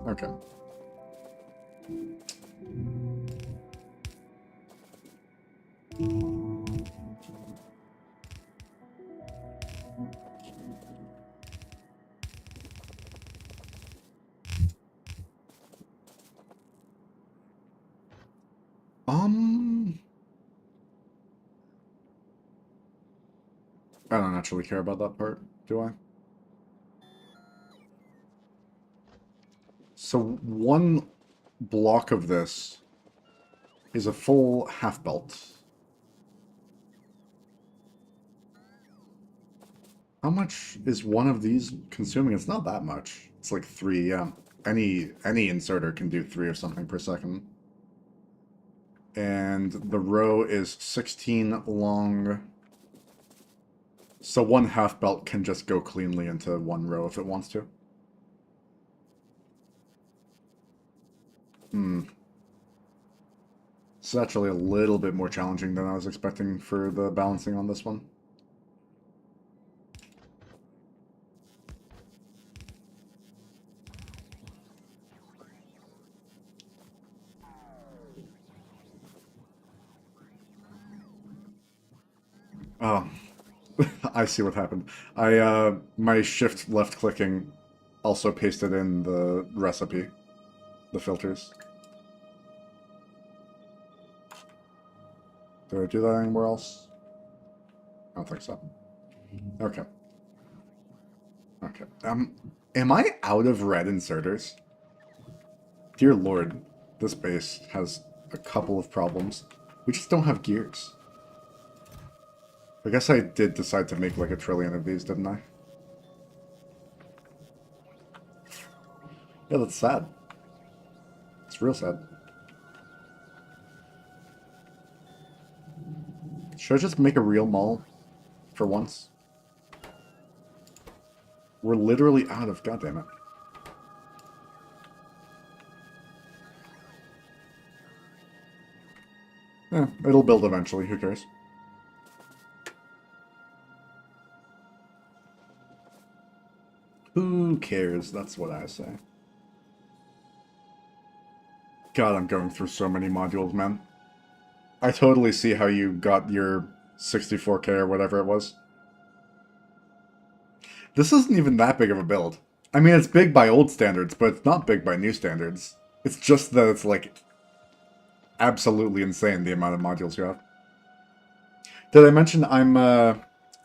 Okay. I don't actually care about that part, do I? So one block of this is a full half belt. How much is one of these consuming? It's not that much. It's like 3, yeah. Any inserter can do 3 or something per second. And the row is 16 long. So one half belt can just go cleanly into one row if it wants to. It's actually a little bit more challenging than I was expecting for the balancing on this one. Oh, I see what happened. My shift left clicking also pasted in the recipe, the filters. Did I do that anywhere else? I don't think so. Okay. Okay. Am I out of red inserters? Dear Lord, this base has a couple of problems. We just don't have gears. I guess I did decide to make like a trillion of these, didn't I? Yeah, that's sad. It's real sad. Should I just make a real mall? For once? We're literally out of... Goddammit. It'll build eventually, who cares? Who cares? That's what I say. God, I'm going through so many modules, man. I totally see how you got your 64K or whatever it was. This isn't even that big of a build. I mean, it's big by old standards, but it's not big by new standards. It's just that it's, like, absolutely insane the amount of modules you have. Did I mention I'm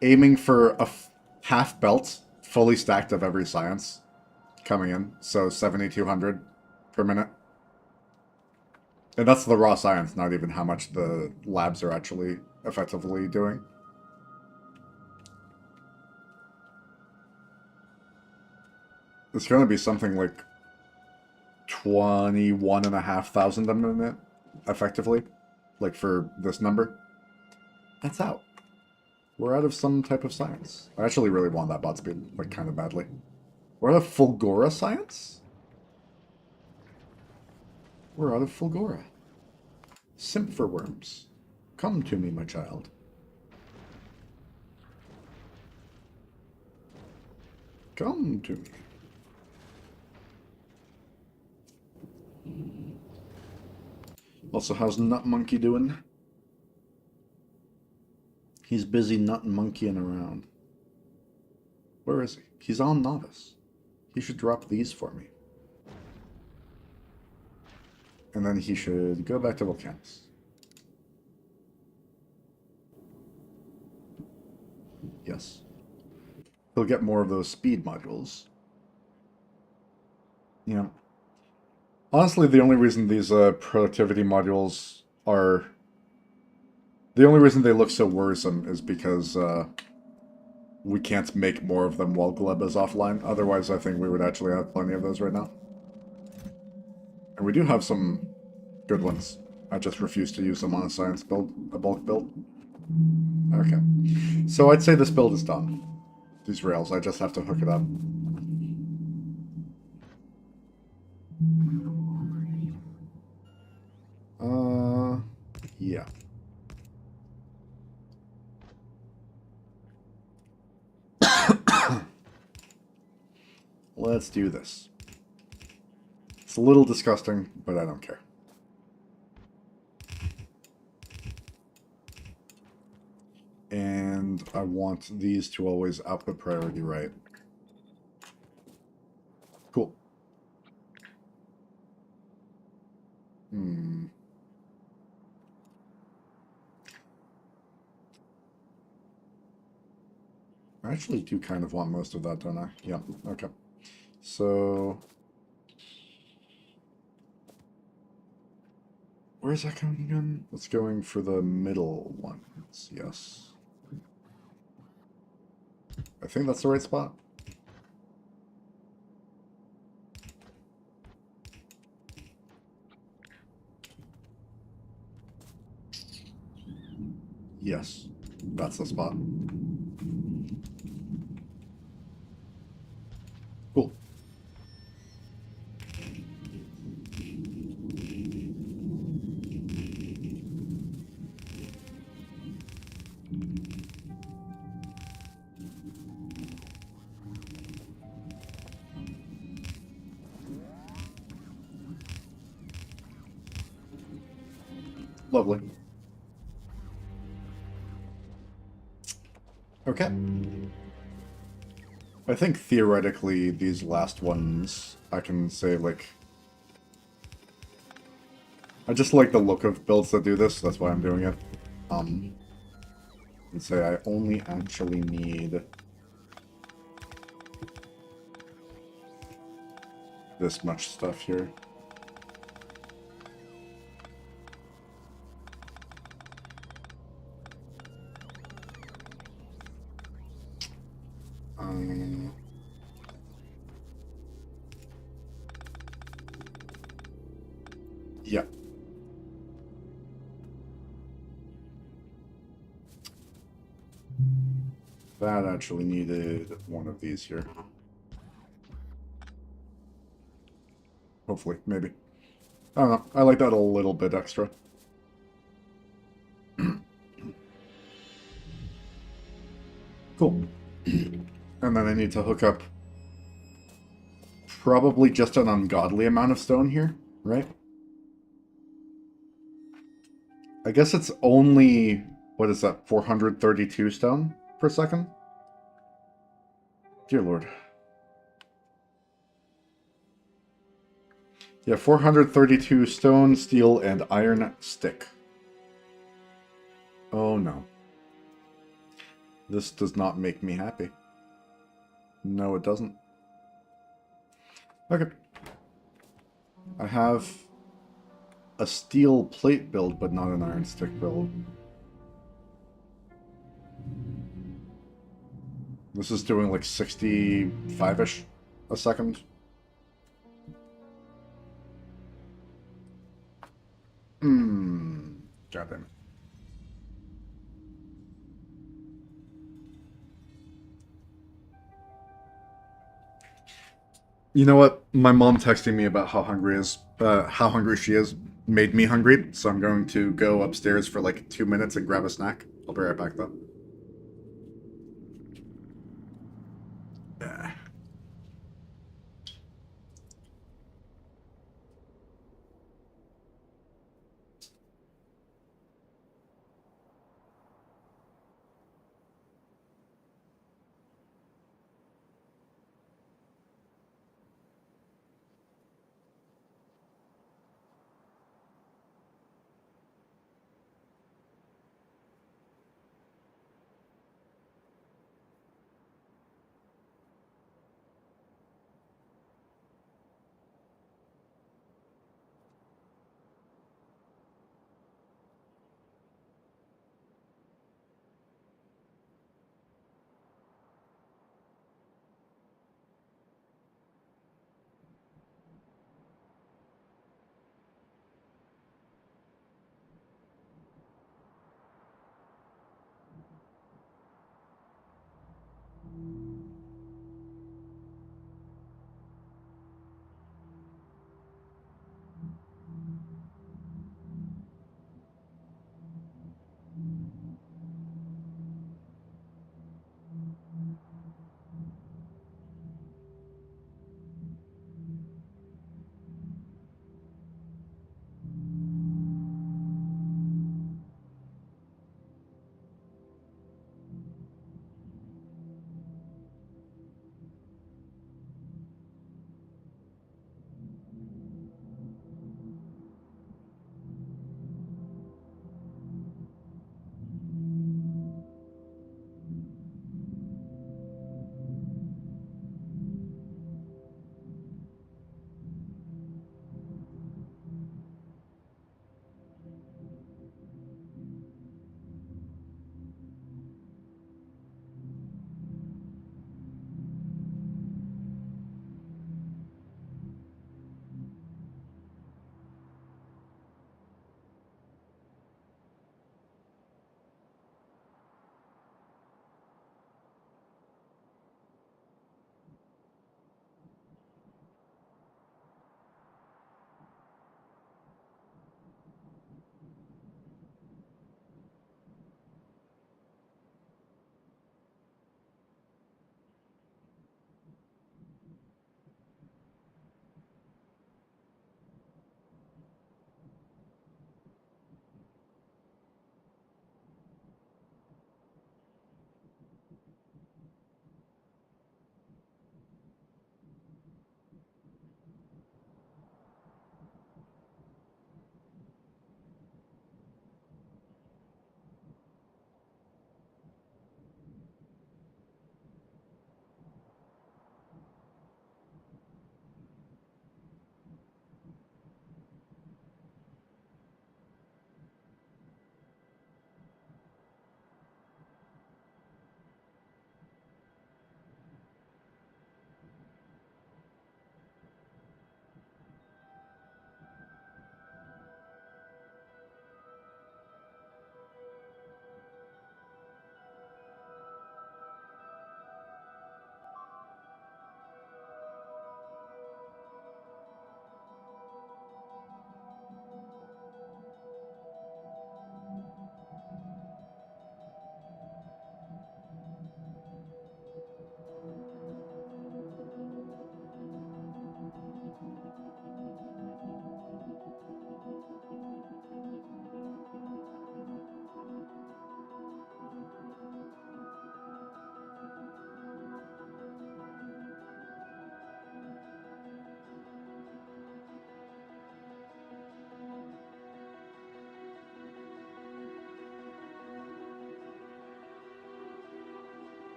aiming for a half belt, fully stacked of every science coming in, so 7,200 per minute. And that's the raw science, not even how much the labs are actually effectively doing. It's going to be something like 21,500 a minute, effectively, like for this number. That's out. We're out of some type of science. I actually really want that bot speed, like, kind of badly. We're out of Fulgora science? We're out of Fulgora. Simp for worms. Come to me, my child. Come to me. Also, how's Nut Monkey doing? He's busy nut monkeying around. Where is he? He's on Novice. He should drop these for me. And then he should go back to Volcanus. Yes. He'll get more of those speed modules. You know, honestly, the only reason these productivity modules are... The only reason they look so worrisome is because we can't make more of them while Gleb is offline. Otherwise, I think we would actually have plenty of those right now. And we do have some good ones. I just refuse to use them on a science build, a bulk build. Okay. So I'd say this build is done. These rails, I just have to hook it up. Yeah. Let's do this. It's a little disgusting, but I don't care. And I want these to always output priority right. Cool. I actually do kind of want most of that, don't I? Yeah, okay. So... Where's that coming again? It's going for the middle ones, yes. I think that's the right spot. Yes, that's the spot. Cool. Lovely. Okay. I think theoretically these last ones I can say, like... I just like the look of builds that do this, that's why I'm doing it. And say I only actually need this much stuff here. Yeah. That actually needed one of these here. Hopefully, maybe. I don't know. I like that a little bit extra. Cool. And then I need to hook up probably just an ungodly amount of stone here, right? I guess it's only, what is that, 432 stone per second? Dear Lord. Yeah, 432 stone, steel, and iron stick. Oh no. This does not make me happy. No, it doesn't. Okay. I have a steel plate build, but not an iron stick build. This is doing like 65-ish a second. God damn it. You know what? My mom texting me about how hungry she is, made me hungry. So I'm going to go upstairs for like 2 minutes and grab a snack. I'll be right back though. Yeah.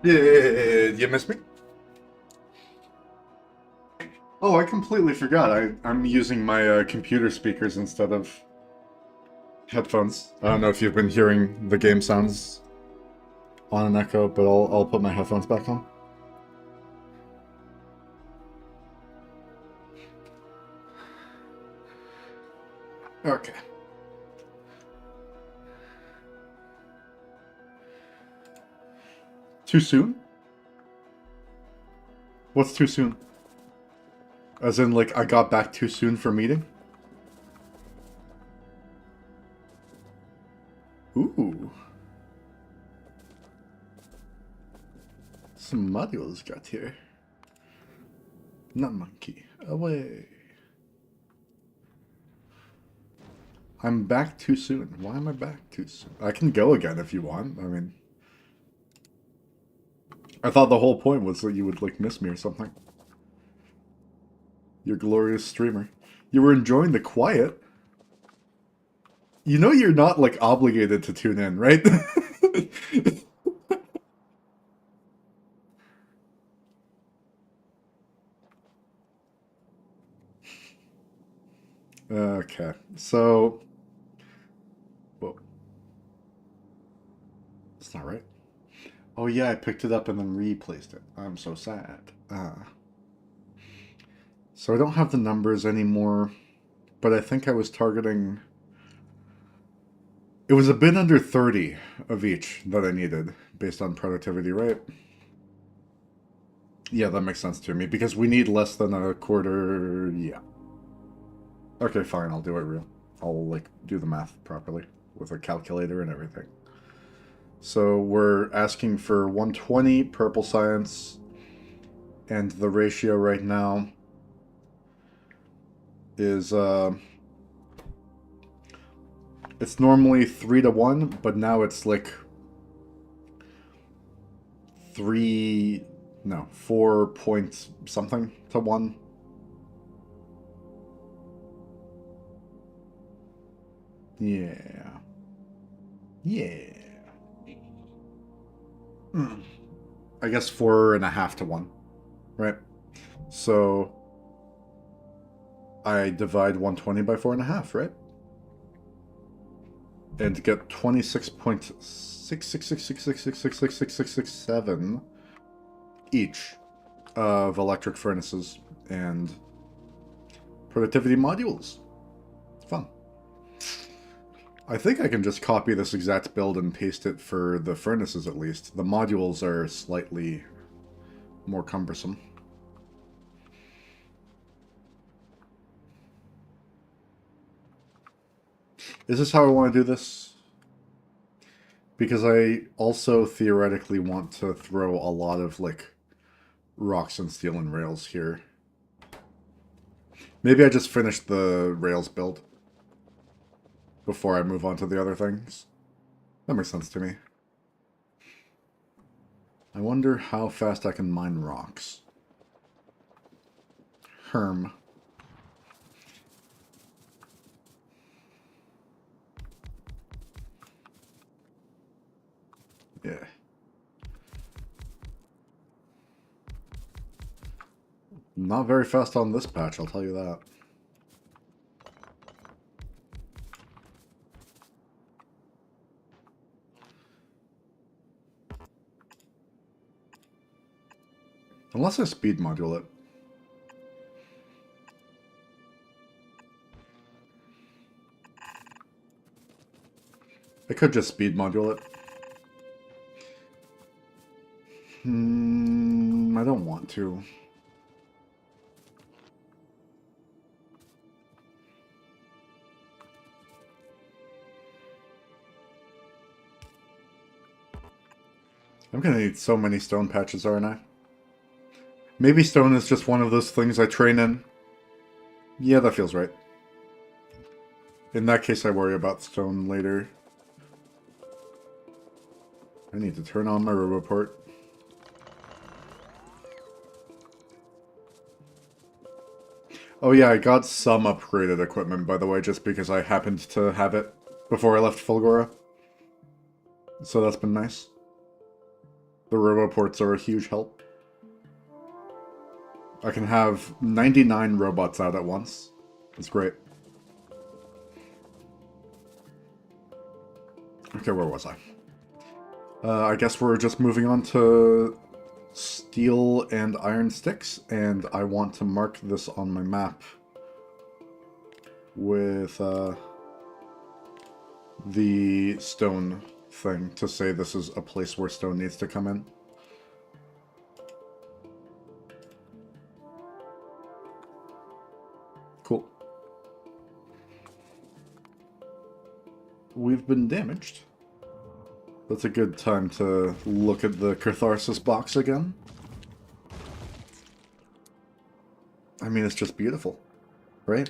Did you miss me? Oh, I completely forgot. I'm using my computer speakers instead of headphones. I don't know if you've been hearing the game sounds on an echo, but I'll put my headphones back on. Okay. Too soon? What's too soon? As in, like, I got back too soon for meeting? Ooh. Some modules got here. Not monkey. Away. I'm back too soon. Why am I back too soon? I can go again if you want. I mean, I thought the whole point was that you would, like, miss me or something. You're a glorious streamer. You were enjoying the quiet. You know you're not, like, obligated to tune in, right? Okay, so... Whoa. That's not right. Oh yeah, I picked it up and then replaced it. I'm so sad. So I don't have the numbers anymore, but I think I was targeting... It was a bit under 30 of each that I needed, based on productivity, right? Yeah, that makes sense to me, because we need less than a quarter... Yeah. Okay, fine, I'll do it real. I'll, like, do the math properly, with a calculator and everything. So we're asking for 120 purple science, and the ratio right now is, it's normally 3 to 1, but now it's like 4 point something to 1. Yeah. Yeah. I guess 4.5 to 1, right? So I divide 120 by 4.5, right? And get 26.66666666667 each of electric furnaces and productivity modules. It's fun. I think I can just copy this exact build and paste it for the furnaces at least. The modules are slightly more cumbersome. Is this how I want to do this? Because I also theoretically want to throw a lot of, like, rocks and steel and rails here. Maybe I just finish the rails build before I move on to the other things. That makes sense to me. I wonder how fast I can mine rocks. Herm. Yeah. Not very fast on this patch, I'll tell you that. Unless I speed module it. I could just speed module it. I don't want to. I'm gonna need so many stone patches, aren't I? Maybe stone is just one of those things I train in. Yeah, that feels right. In that case, I worry about stone later. I need to turn on my roboport. Oh yeah, I got some upgraded equipment, by the way, just because I happened to have it before I left Fulgora. So that's been nice. The roboports are a huge help. I can have 99 robots out at once. That's great. Okay, where was I? I guess we're just moving on to steel and iron sticks, and I want to mark this on my map with the stone thing to say this is a place where stone needs to come in. Cool. We've been damaged. That's a good time to look at the Catharsis box again. I mean, it's just beautiful, right?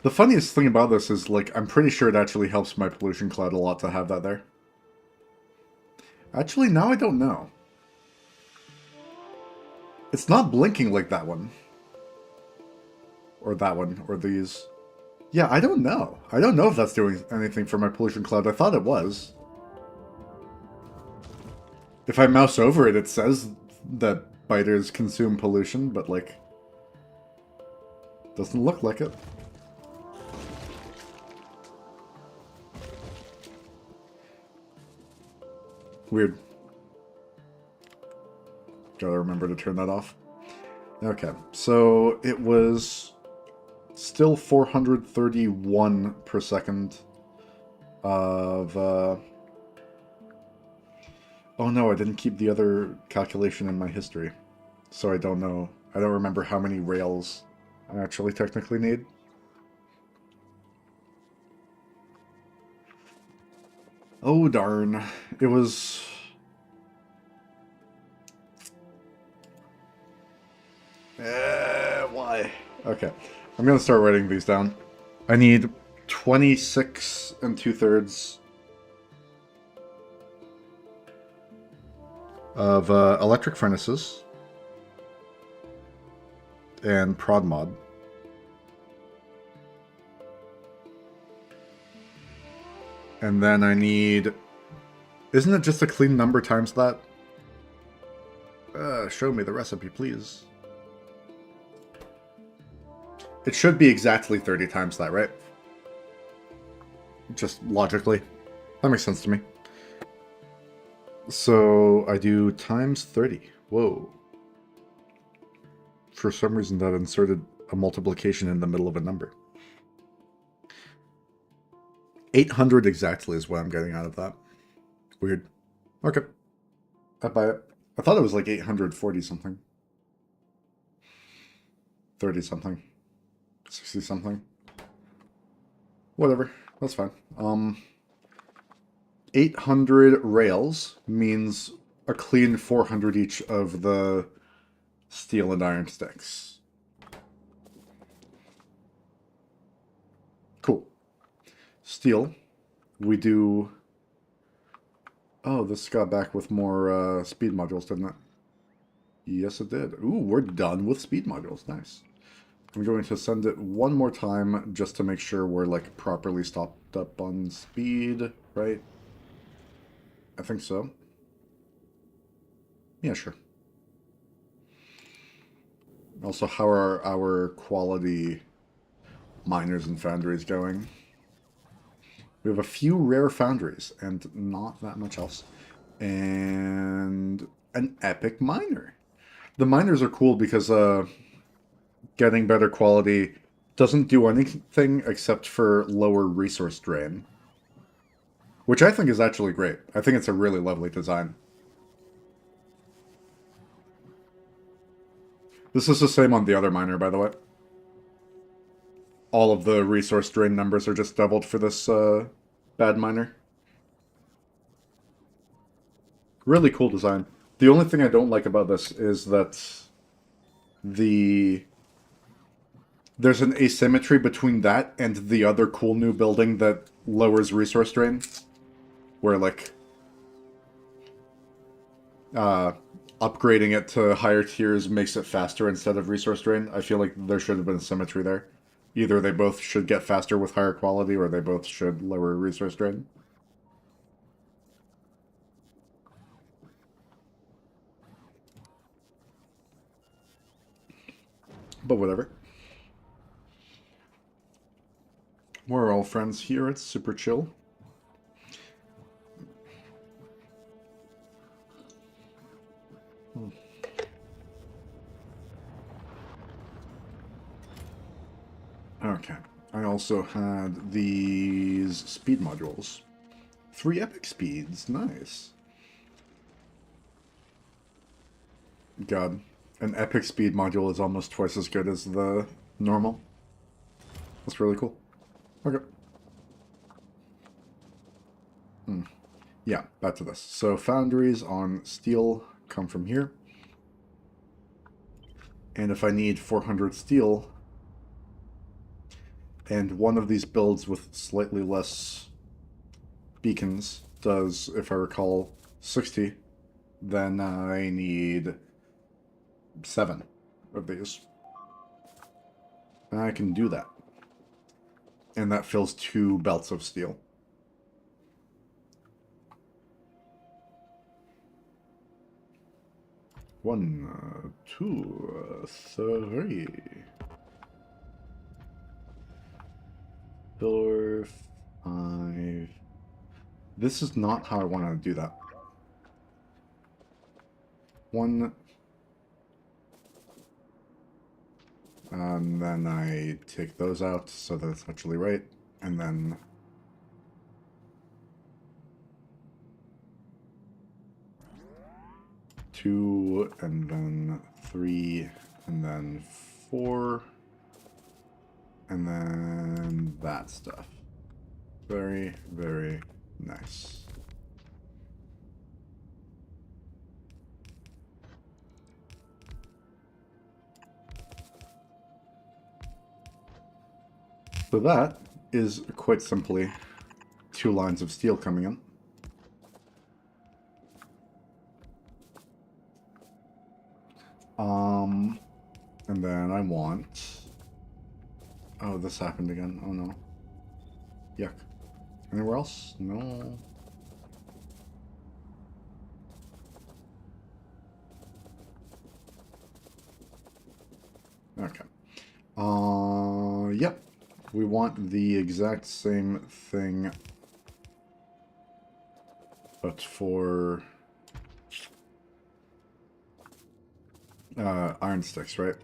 The funniest thing about this is, like, I'm pretty sure it actually helps my pollution cloud a lot to have that there. Actually, now I don't know. It's not blinking like that one. Or that one, or these. Yeah, I don't know. I don't know if that's doing anything for my pollution cloud. I thought it was. If I mouse over it, it says that biters consume pollution, but, like, doesn't look like it. Weird. Gotta remember to turn that off. Okay, so it was still 431 per second of... Oh no, I didn't keep the other calculation in my history. So I don't know. I don't remember how many rails I actually technically need. Oh darn. It was... Why? Okay. I'm gonna start writing these down. I need 26 2/3 of electric furnaces and prod mod. And then I need... Isn't it just a clean number times that? Show me the recipe, please. It should be exactly 30 times that, right? Just logically. That makes sense to me. So I do times 30. Whoa. For some reason that inserted a multiplication in the middle of a number. 800 exactly is what I'm getting out of that. Weird. Okay. I buy it. I thought it was like 840 something. 30 something. 60 something. Whatever. That's fine. 800 rails means a clean 400 each of the steel and iron sticks. Cool. Steel. We do... Oh, this got back with more speed modules, didn't it? Yes, it did. Ooh, we're done with speed modules. Nice. I'm going to send it one more time just to make sure we're, like, properly stocked up on speed, right? I think so. Yeah, sure. Also, how are our quality miners and foundries going? We have a few rare foundries, and not that much else. And an epic miner. The miners are cool because getting better quality doesn't do anything except for lower resource drain. Which I think is actually great. I think it's a really lovely design. This is the same on the other miner, by the way. All of the resource drain numbers are just doubled for this bad miner. Really cool design. The only thing I don't like about this is that there's an asymmetry between that and the other cool new building that lowers resource drain. Where, like, upgrading it to higher tiers makes it faster instead of resource drain. I feel like there should have been symmetry there. Either they both should get faster with higher quality, or they both should lower resource drain. But whatever. We're all friends here. It's super chill. Okay. I also had these speed modules. 3 epic speeds. Nice. God. An epic speed module is almost twice as good as the normal. That's really cool. Okay. Yeah, back to this. So foundries on steel come from here. And if I need 400 steel, and one of these builds with slightly less beacons does, if I recall, 60, then I need 7 of these. And I can do that. And that fills 2 belts of steel. One, 2, 3. 4, 5. This is not how I want to do that. 1. And then I take those out so that it's actually right. And then 2, and then 3, and then 4, and then that stuff. Very, very nice. So that is quite simply 2 lines of steel coming in. And then I want... Oh, this happened again. Oh no. Yuck. Anywhere else? No. Okay. Yep. We want the exact same thing, but for iron sticks, right?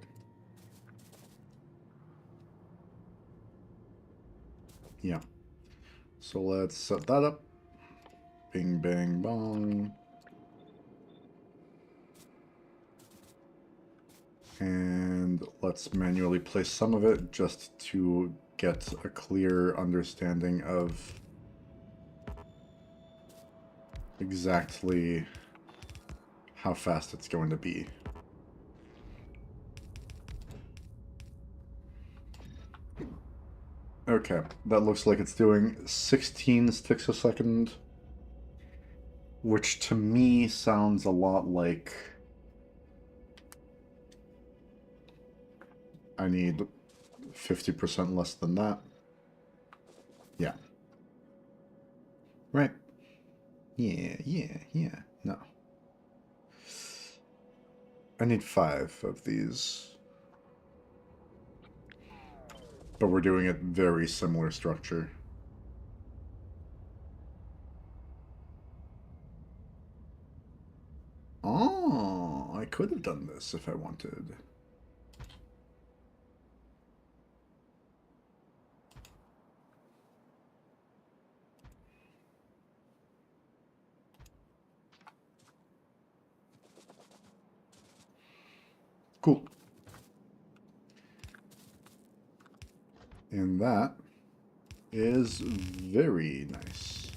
Yeah. So let's set that up. Bing, bang, bong. And let's manually place some of it just to get a clear understanding of exactly how fast it's going to be. Okay, that looks like it's doing 16 sticks a second, which to me sounds a lot like I need 50% less than that. Yeah. Right. Yeah. No. I need 5 of these. But we're doing a very similar structure. Oh, I could have done this if I wanted. Cool. And that is very nice.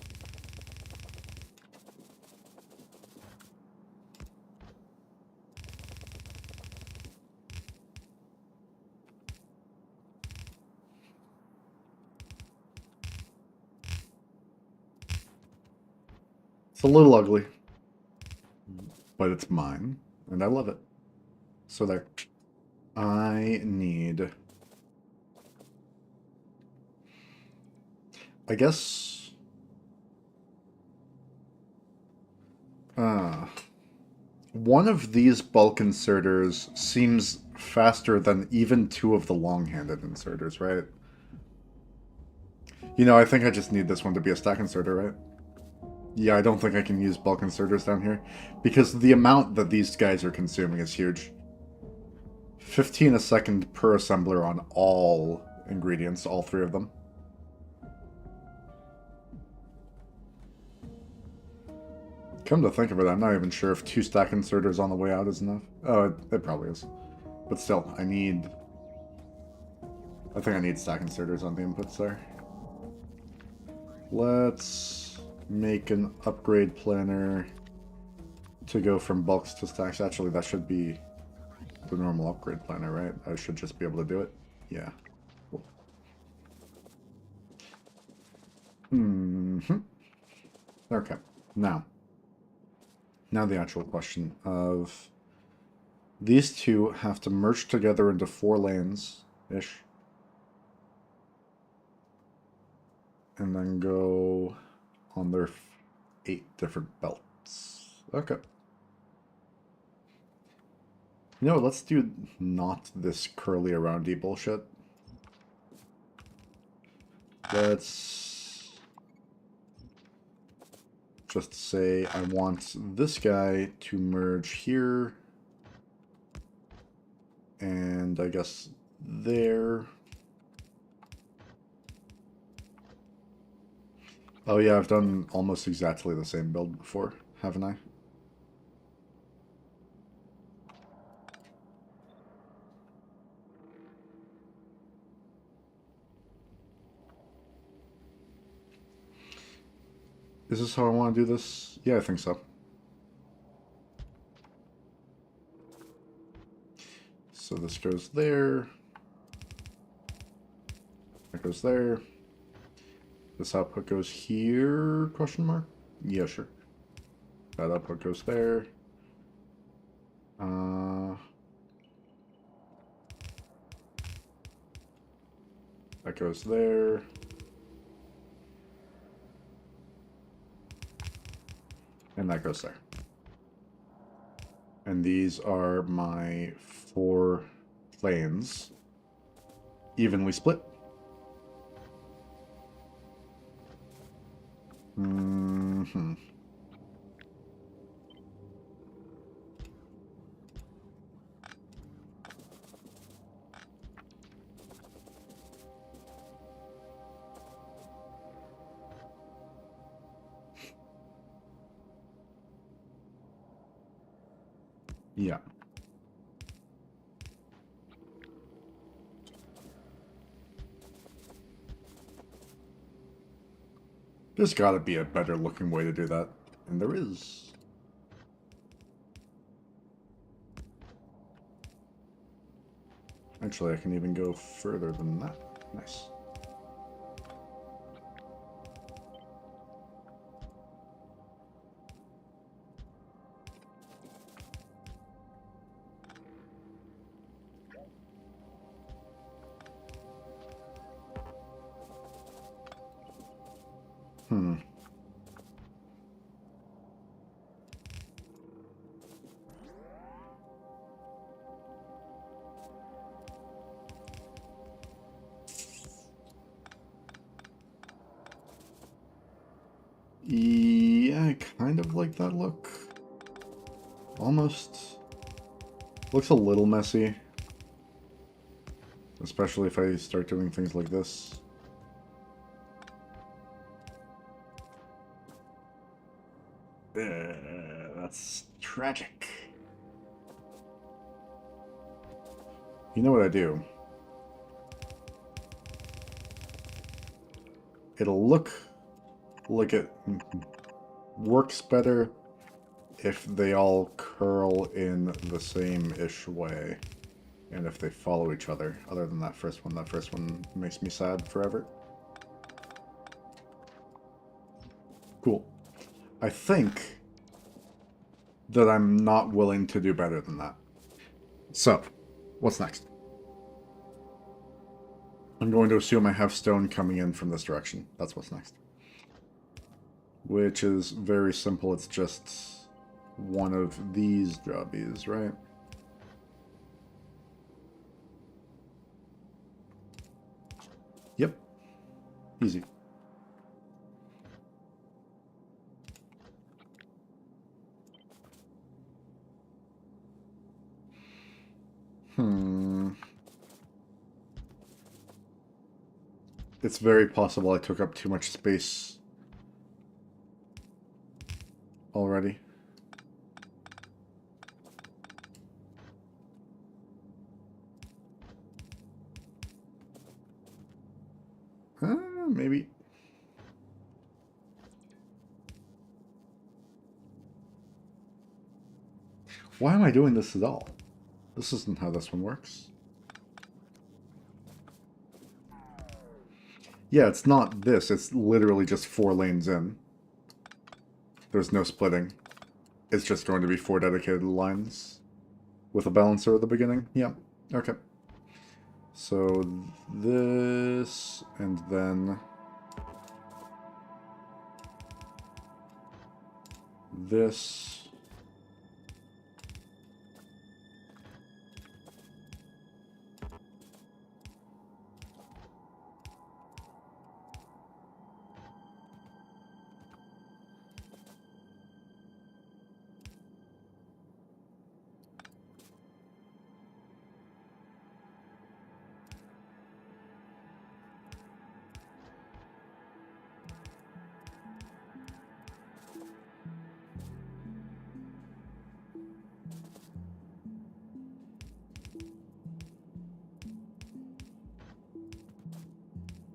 It's a little ugly, but it's mine, and I love it. So there. I need... I guess... one of these bulk inserters seems faster than even two of the long-handed inserters, right? You know, I think I just need this one to be a stack inserter, right? Yeah, I don't think I can use bulk inserters down here, because the amount that these guys are consuming is huge. 15 a second per assembler on all ingredients, all three of them. Come to think of it, I'm not even sure if 2 stack inserters on the way out is enough. Oh, it probably is. But still, I think I need stack inserters on the inputs there. Let's make an upgrade planner to go from bulks to stacks. Actually, that should be the normal upgrade planner, right? I should just be able to do it. Yeah. Cool. Okay. Now the actual question of these two have to merge together into 4 lanes-ish. And then go on their 8 different belts. Okay. You know, let's do not this curly aroundy bullshit. Let's just say I want this guy to merge here. And I guess there. Oh yeah, I've done almost exactly the same build before, haven't I? Is this how I want to do this? Yeah, I think so. So this goes there. That goes there. This output goes here, question mark? Yeah, sure. That output goes there. That goes there. And that goes there. And these are my 4 lanes, evenly split. Yeah. There's gotta be a better looking way to do that. And there is. Actually, I can even go further than that. Nice. Yeah, I kind of like that look. Almost. Looks a little messy. Especially if I start doing things like this. That's tragic. You know what I do? It'll look like it works better if they all curl in the same-ish way. And if they follow each other. Other than that first one makes me sad forever. Cool. I think that I'm not willing to do better than that. So, what's next? I'm going to assume I have stone coming in from this direction. That's what's next. Which is very simple. It's just one of these jobbies, right? Yep. Easy. It's very possible I took up too much space already. Maybe. Why am I doing this at all? This isn't how this one works. Yeah, it's not this. It's literally just 4 lanes in. There's no splitting. It's just going to be 4 dedicated lines with a balancer at the beginning. Yeah, okay. So this, and then this.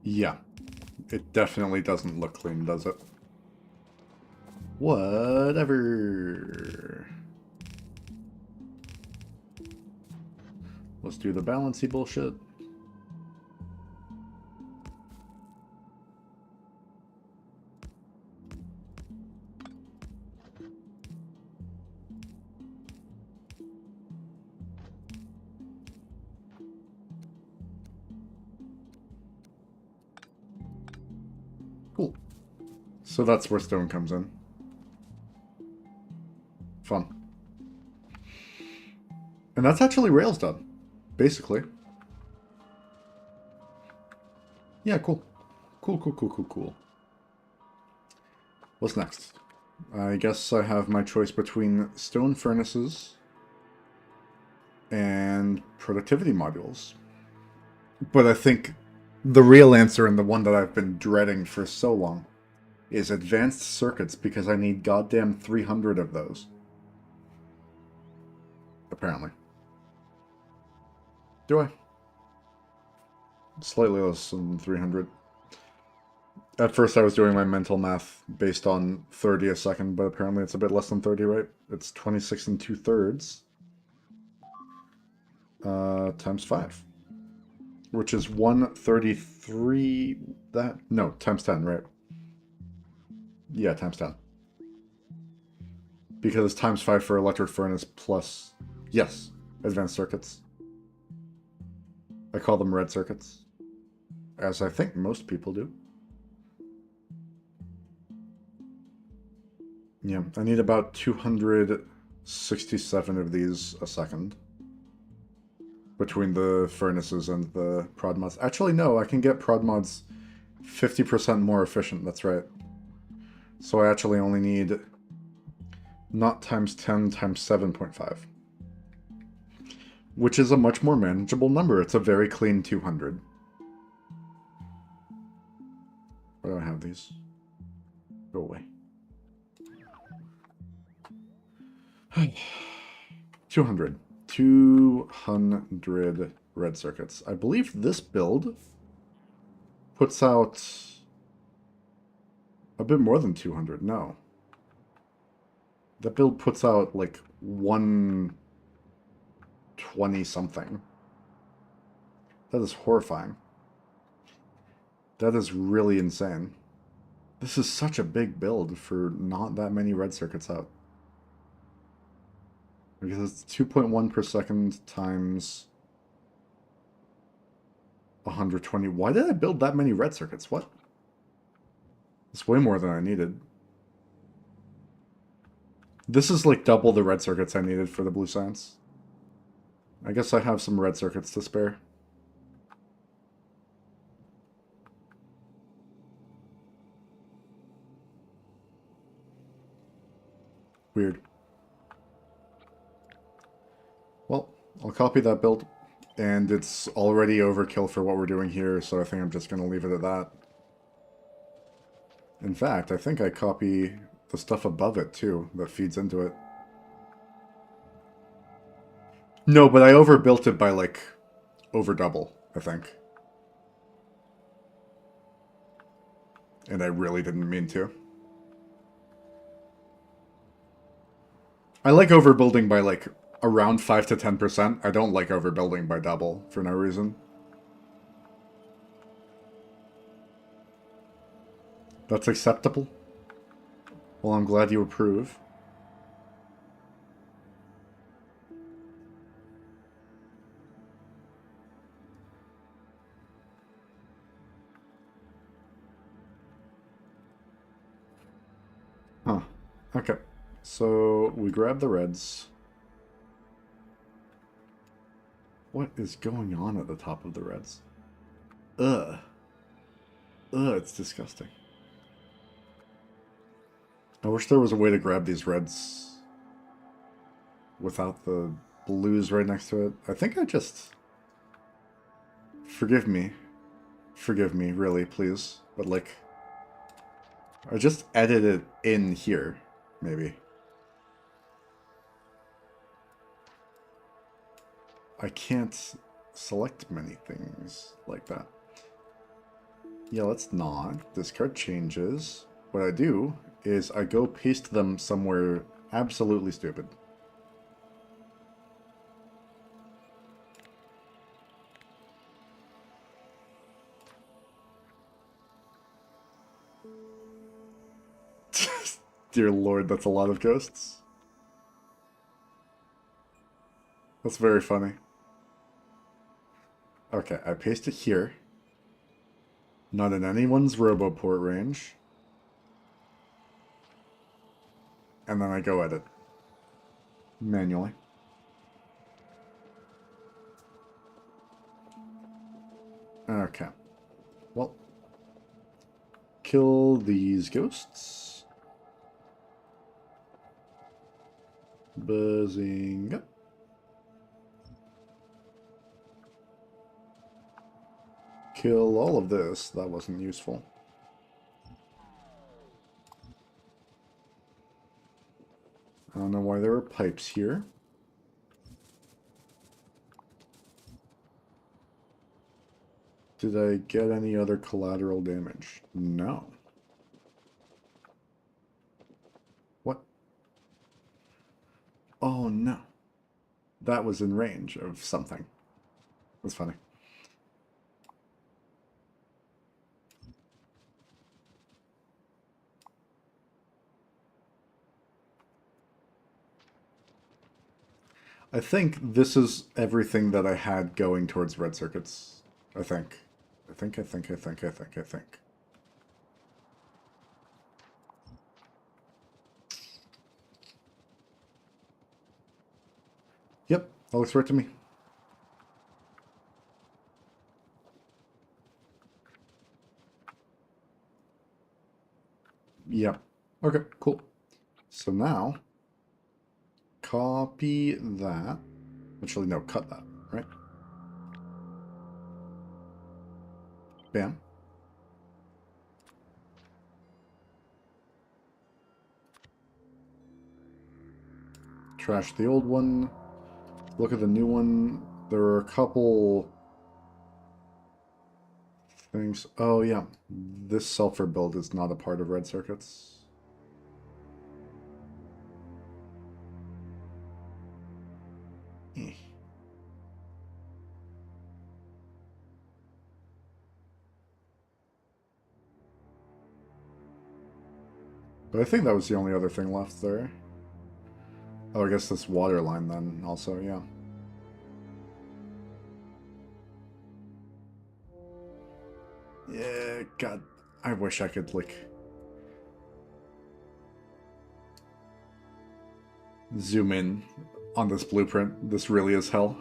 Yeah, it definitely doesn't look clean, does it? Whatever. Let's do the balancy bullshit. Cool. So that's where stone comes in. Fun. And that's actually rails done, basically. Yeah, cool. Cool. What's next? I guess I have my choice between stone furnaces and productivity modules. But I think the real answer, and the one that I've been dreading for so long, is advanced circuits, because I need goddamn 300 of those. Apparently. Do I? Slightly less than 300. At first I was doing my mental math based on 30 a second, but apparently it's a bit less than 30, right? It's 26 and 2/3. Times 5. Which is 133... That? No, times 10, right? Yeah, times 10. Because it's times 5 for electric furnace plus... Yes, advanced circuits. I call them red circuits. As I think most people do. Yeah, I need about 267 of these a second. Between the furnaces and the prod mods. Actually, no, I can get prod mods 50% more efficient, that's right. So I actually only need not times 10 times 7.5. Which is a much more manageable number. It's a very clean 200. Why do I have these? Go away. 200. 200 red circuits. I believe this build puts out a bit more than 200. No. That build puts out like 120 something. That is horrifying. That is really insane. This is such a big build for not that many red circuits out. Because it's 2.1 per second times 120. Why did I build that many red circuits? What? It's way more than I needed. This is like double the red circuits I needed for the blue science. I guess I have some red circuits to spare. Weird. Well, I'll copy that build. And it's already overkill for what we're doing here, so I think I'm just going to leave it at that. In fact, I think I copy the stuff above it, too, that feeds into it. No, but I overbuilt it by, like, over double, I think. And I really didn't mean to. I like overbuilding by, like, around 5 to 10%. I don't like overbuilding by double, for no reason. That's acceptable? Well, I'm glad you approve. Huh. Okay. So, we grab the reds. What is going on at the top of the reds? Ugh. Ugh, it's disgusting. I wish there was a way to grab these reds without the blues right next to it. I think I just... Forgive me. Forgive me, really, please. But, like... I just edited it in here, maybe. I can't select many things like that. Yeah, let's not. Discard changes. What I do is I go paste them somewhere absolutely stupid. Dear Lord, that's a lot of ghosts. That's very funny. Okay, I paste it here. Not in anyone's RoboPort range. And then I go edit. Manually. Okay. Well. Kill these ghosts. Bazinga. Kill all of this. That wasn't useful. I don't know why there are pipes here. Did I get any other collateral damage? No. What? Oh no. That was in range of something. That's funny. I think this is everything that I had going towards red circuits. I think. I think. Yep, that looks right to me. Yep. Okay, cool. So now, copy that. Actually, no, cut that, right? Bam. Trash the old one. Look at the new one. There are a couple things. Oh, yeah. This sulfur build is not a part of red circuits. Eh. But I think that was the only other thing left there. Oh, I guess this water line then also, yeah. Yeah, God, I wish I could, like... zoom in on this blueprint. This really is hell.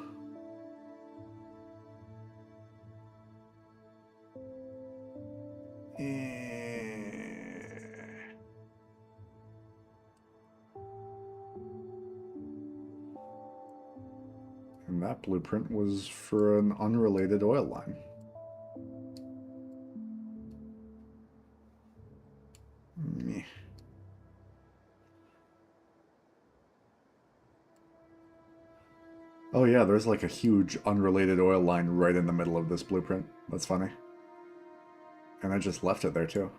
And that blueprint was for an unrelated oil line. Meh. Oh yeah, there's like a huge unrelated oil line right in the middle of this blueprint. That's funny. And I just left it there too.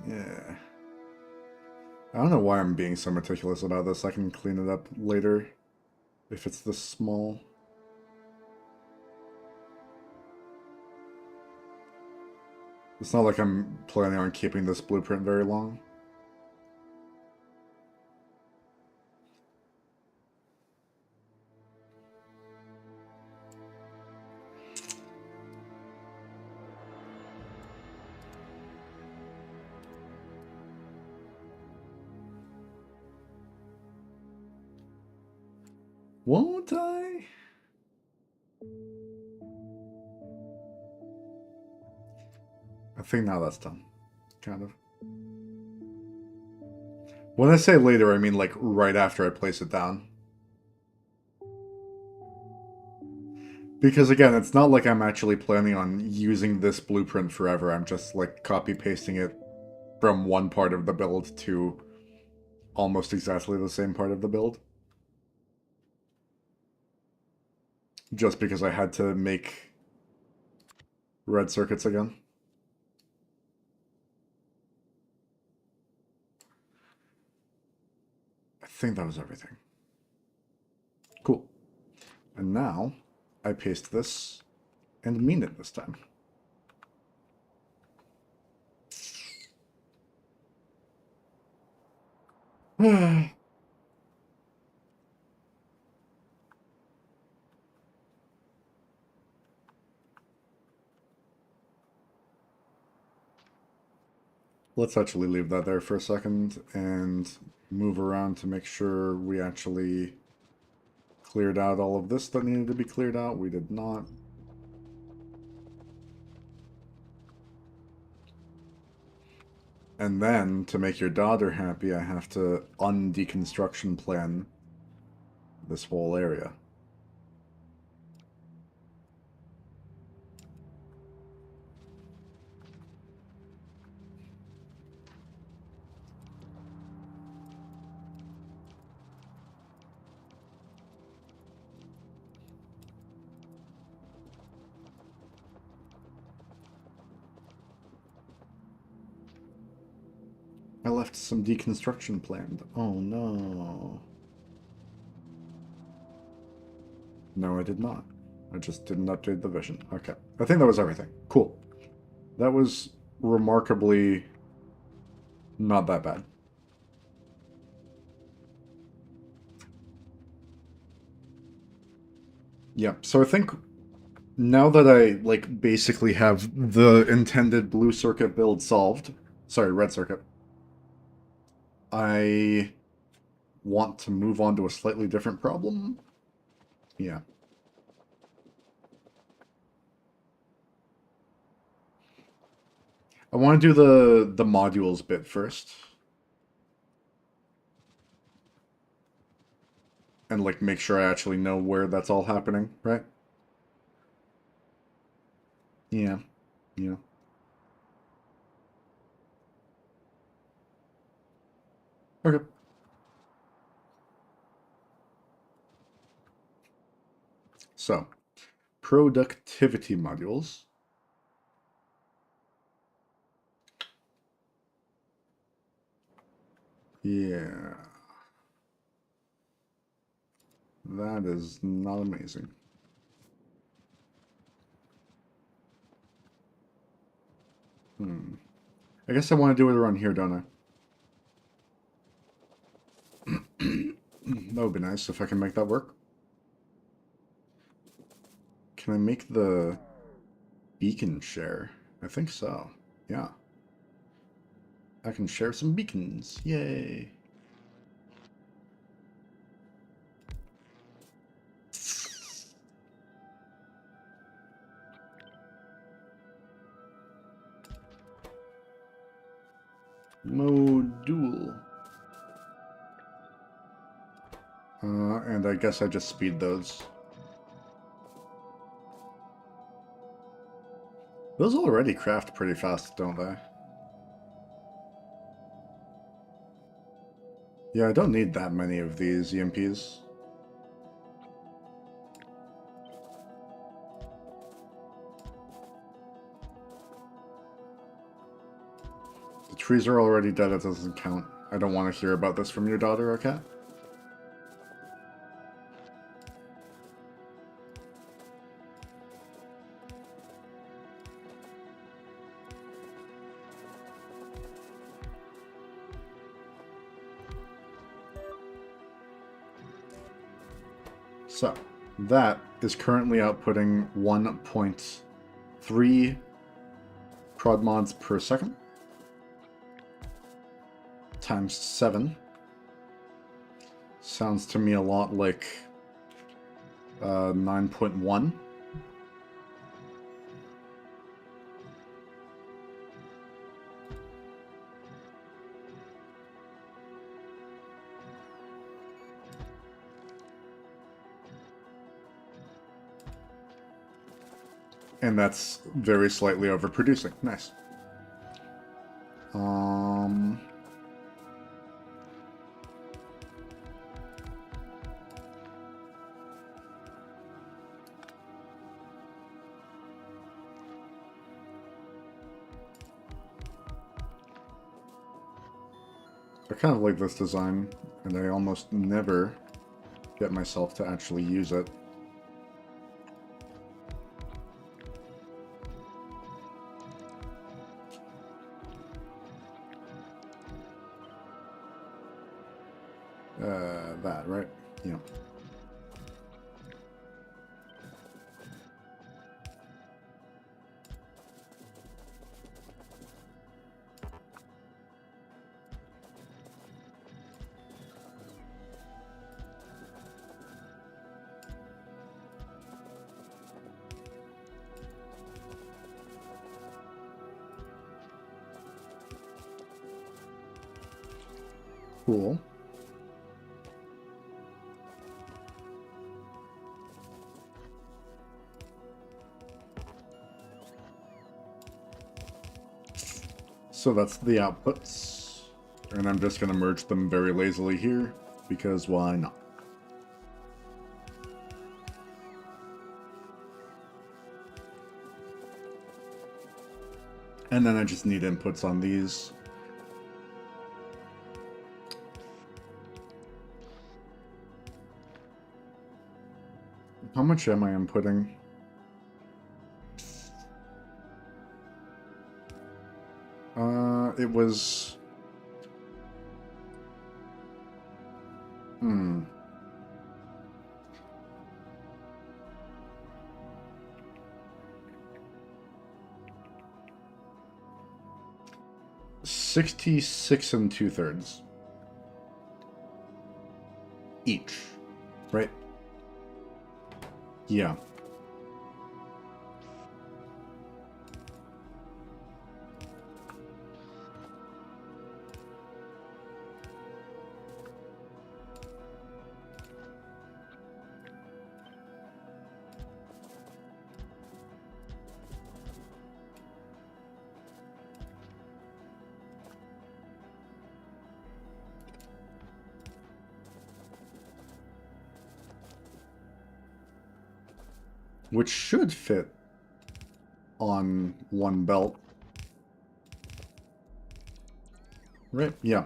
Yeah. I don't know why I'm being so meticulous about this. I can clean it up later if it's this small. It's not like I'm planning on keeping this blueprint very long. Won't I? I think now that's done. Kind of. When I say later, I mean like right after I place it down. Because again, it's not like I'm actually planning on using this blueprint forever. I'm just like copy pasting it from one part of the build to almost exactly the same part of the build. Just because I had to make red circuits again. I think that was everything. Cool. And now I paste this and mean it this time. Let's actually leave that there for a second and move around to make sure we actually cleared out all of this that needed to be cleared out. We did not. And then, to make your daughter happy, I have to undeconstruction plan this whole area. I left some deconstruction planned. Oh no. No, I did not. I just didn't update the vision. Okay. I think that was everything. Cool. That was remarkably not that bad. Yeah, so I think now that I, like, basically have the intended blue circuit build solved, sorry, red circuit, I want to move on to a slightly different problem. Yeah. I want to do the modules bit first. And, like, make sure I actually know where that's all happening, right? Yeah. Yeah. Okay. So, productivity modules. Yeah. That is not amazing. I guess I want to do it around here, don't I? That would be nice if I can make that work. Can I make the beacon share? I think so. Yeah. I can share some beacons. Yay. Module. And I guess I just speed those. Those already craft pretty fast, don't they? Yeah, I don't need that many of these EMPs. The trees are already dead, it doesn't count. I don't want to hear about this from your daughter, okay? So, that is currently outputting 1.3 prod mods per second times 7. Sounds to me a lot like 9.1. And that's very slightly overproducing. Nice. I kind of like this design, and I almost never get myself to actually use it. That, right? Yeah. Cool. So that's the outputs, and I'm just going to merge them very lazily here, because why not? And then I just need inputs on these. How much am I inputting? It was... 66 and 2/3 each, right? Yeah. Which should fit on one belt. Right? Yeah.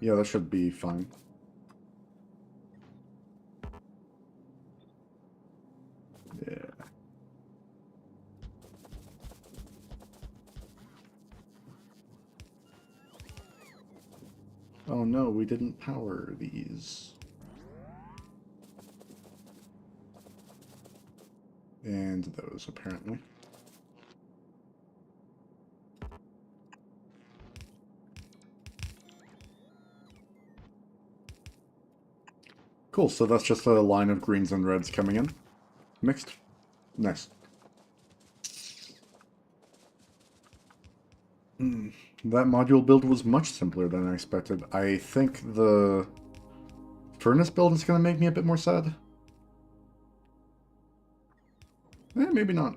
Yeah, that should be fine. Yeah. Oh no, we didn't power these. And those, apparently. Cool, so that's just a line of greens and reds coming in. Mixed. Nice. That module build was much simpler than I expected. I think the furnace build is going to make me a bit more sad. Maybe not.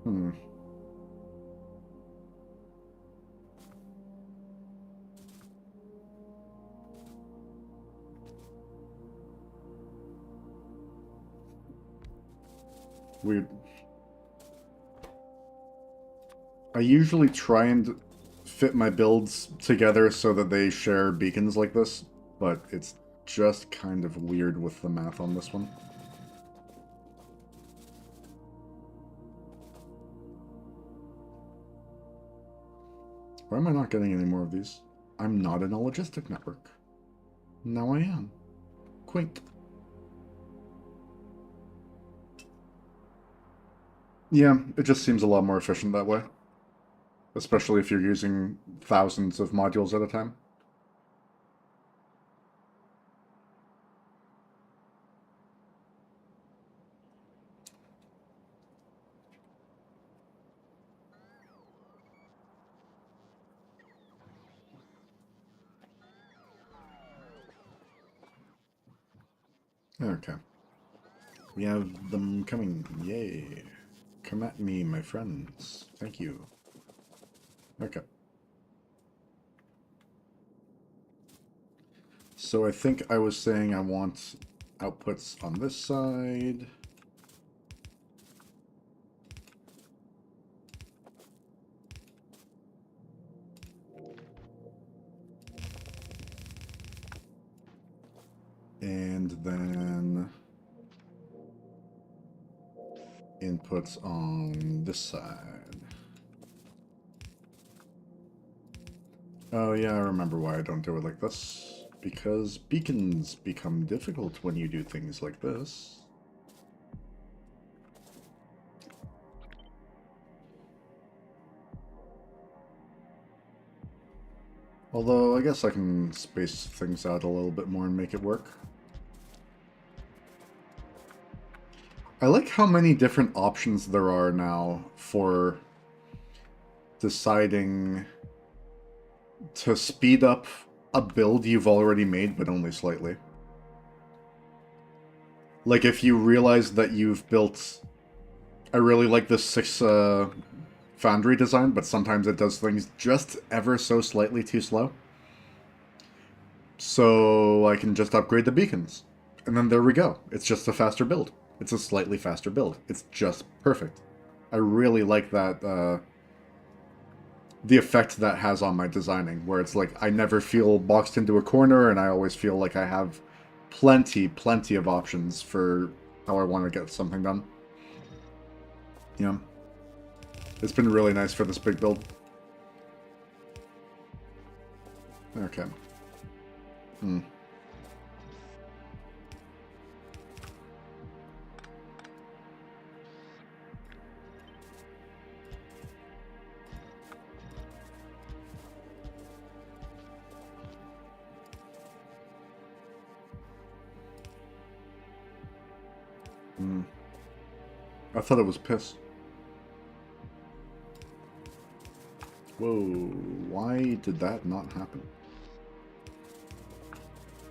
Hmm. Weird. I usually try and fit my builds together so that they share beacons like this, but it's just kind of weird with the math on this one. Why am I not getting any more of these? I'm not in a logistic network. Now I am. Quaint. Yeah, it just seems a lot more efficient that way. Especially if you're using thousands of modules at a time. Okay. We have them coming. Yay. Come at me, my friends. Thank you. Okay. So I think I was saying I want outputs on this side. And then inputs on this side. Oh yeah, I remember why I don't do it like this. Because beacons become difficult when you do things like this. Although, I guess I can space things out a little bit more and make it work. I like how many different options there are now for deciding to speed up a build you've already made, but only slightly. Like, if you realize that you've built... I really like this 6 foundry design, but sometimes it does things just ever so slightly too slow. So I can just upgrade the beacons. And then there we go. It's just a faster build. It's a slightly faster build. It's just perfect. I really like that, the effect that has on my designing, where it's like I never feel boxed into a corner and I always feel like I have plenty of options for how I want to get something done. Yeah. It's been really nice for this big build. Okay. Hmm. Hmm. I thought it was piss. Whoa, why did that not happen?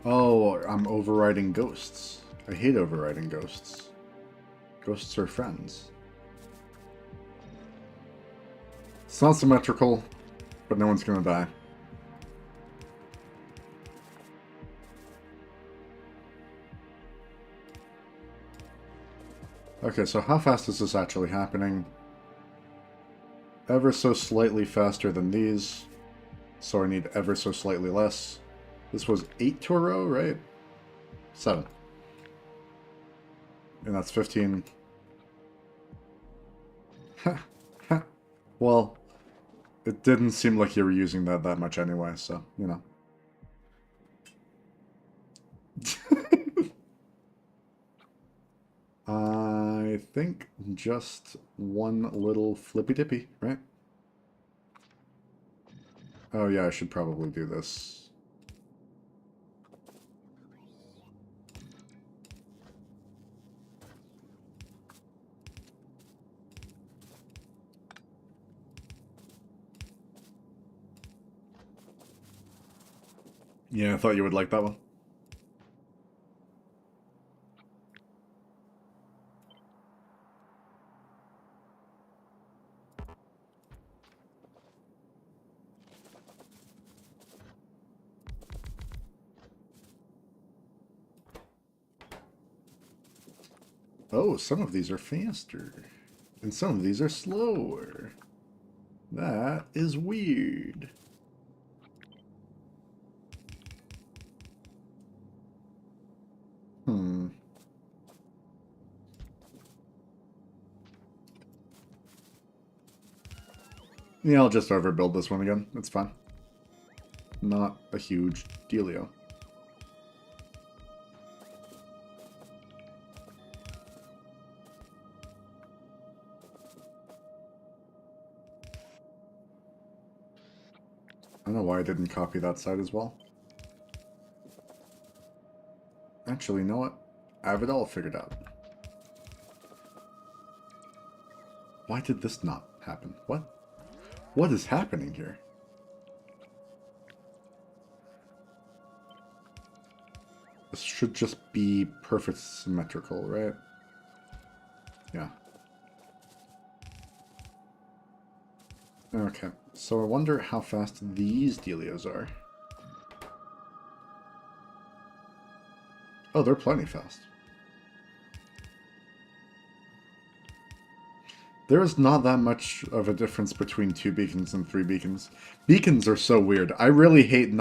Oh, I'm overriding ghosts. I hate overriding ghosts. Ghosts are friends. It's not symmetrical, but no one's gonna die. Okay, so how fast is this actually happening? Ever so slightly faster than these, so I need ever so slightly less. This was 8 to a row, right? 7. And that's 15. Well, it didn't seem like you were using that much anyway, so, you know. I think just one little flippy dippy, right? Oh yeah, I should probably do this. Yeah, I thought you would like that one. Oh, some of these are faster. And some of these are slower. That is weird. Hmm. Yeah, I'll just overbuild this one again. It's fine. Not a huge dealio. I don't know why I didn't copy that side as well. Actually, you know what? I have it all figured out. Why did this not happen? What? What is happening here? This should just be perfect symmetrical, right? Yeah. Okay, so I wonder how fast these dealios are. Oh, they're plenty fast. There is not that much of a difference between 2 beacons and 3 beacons. Beacons are so weird. I really hate not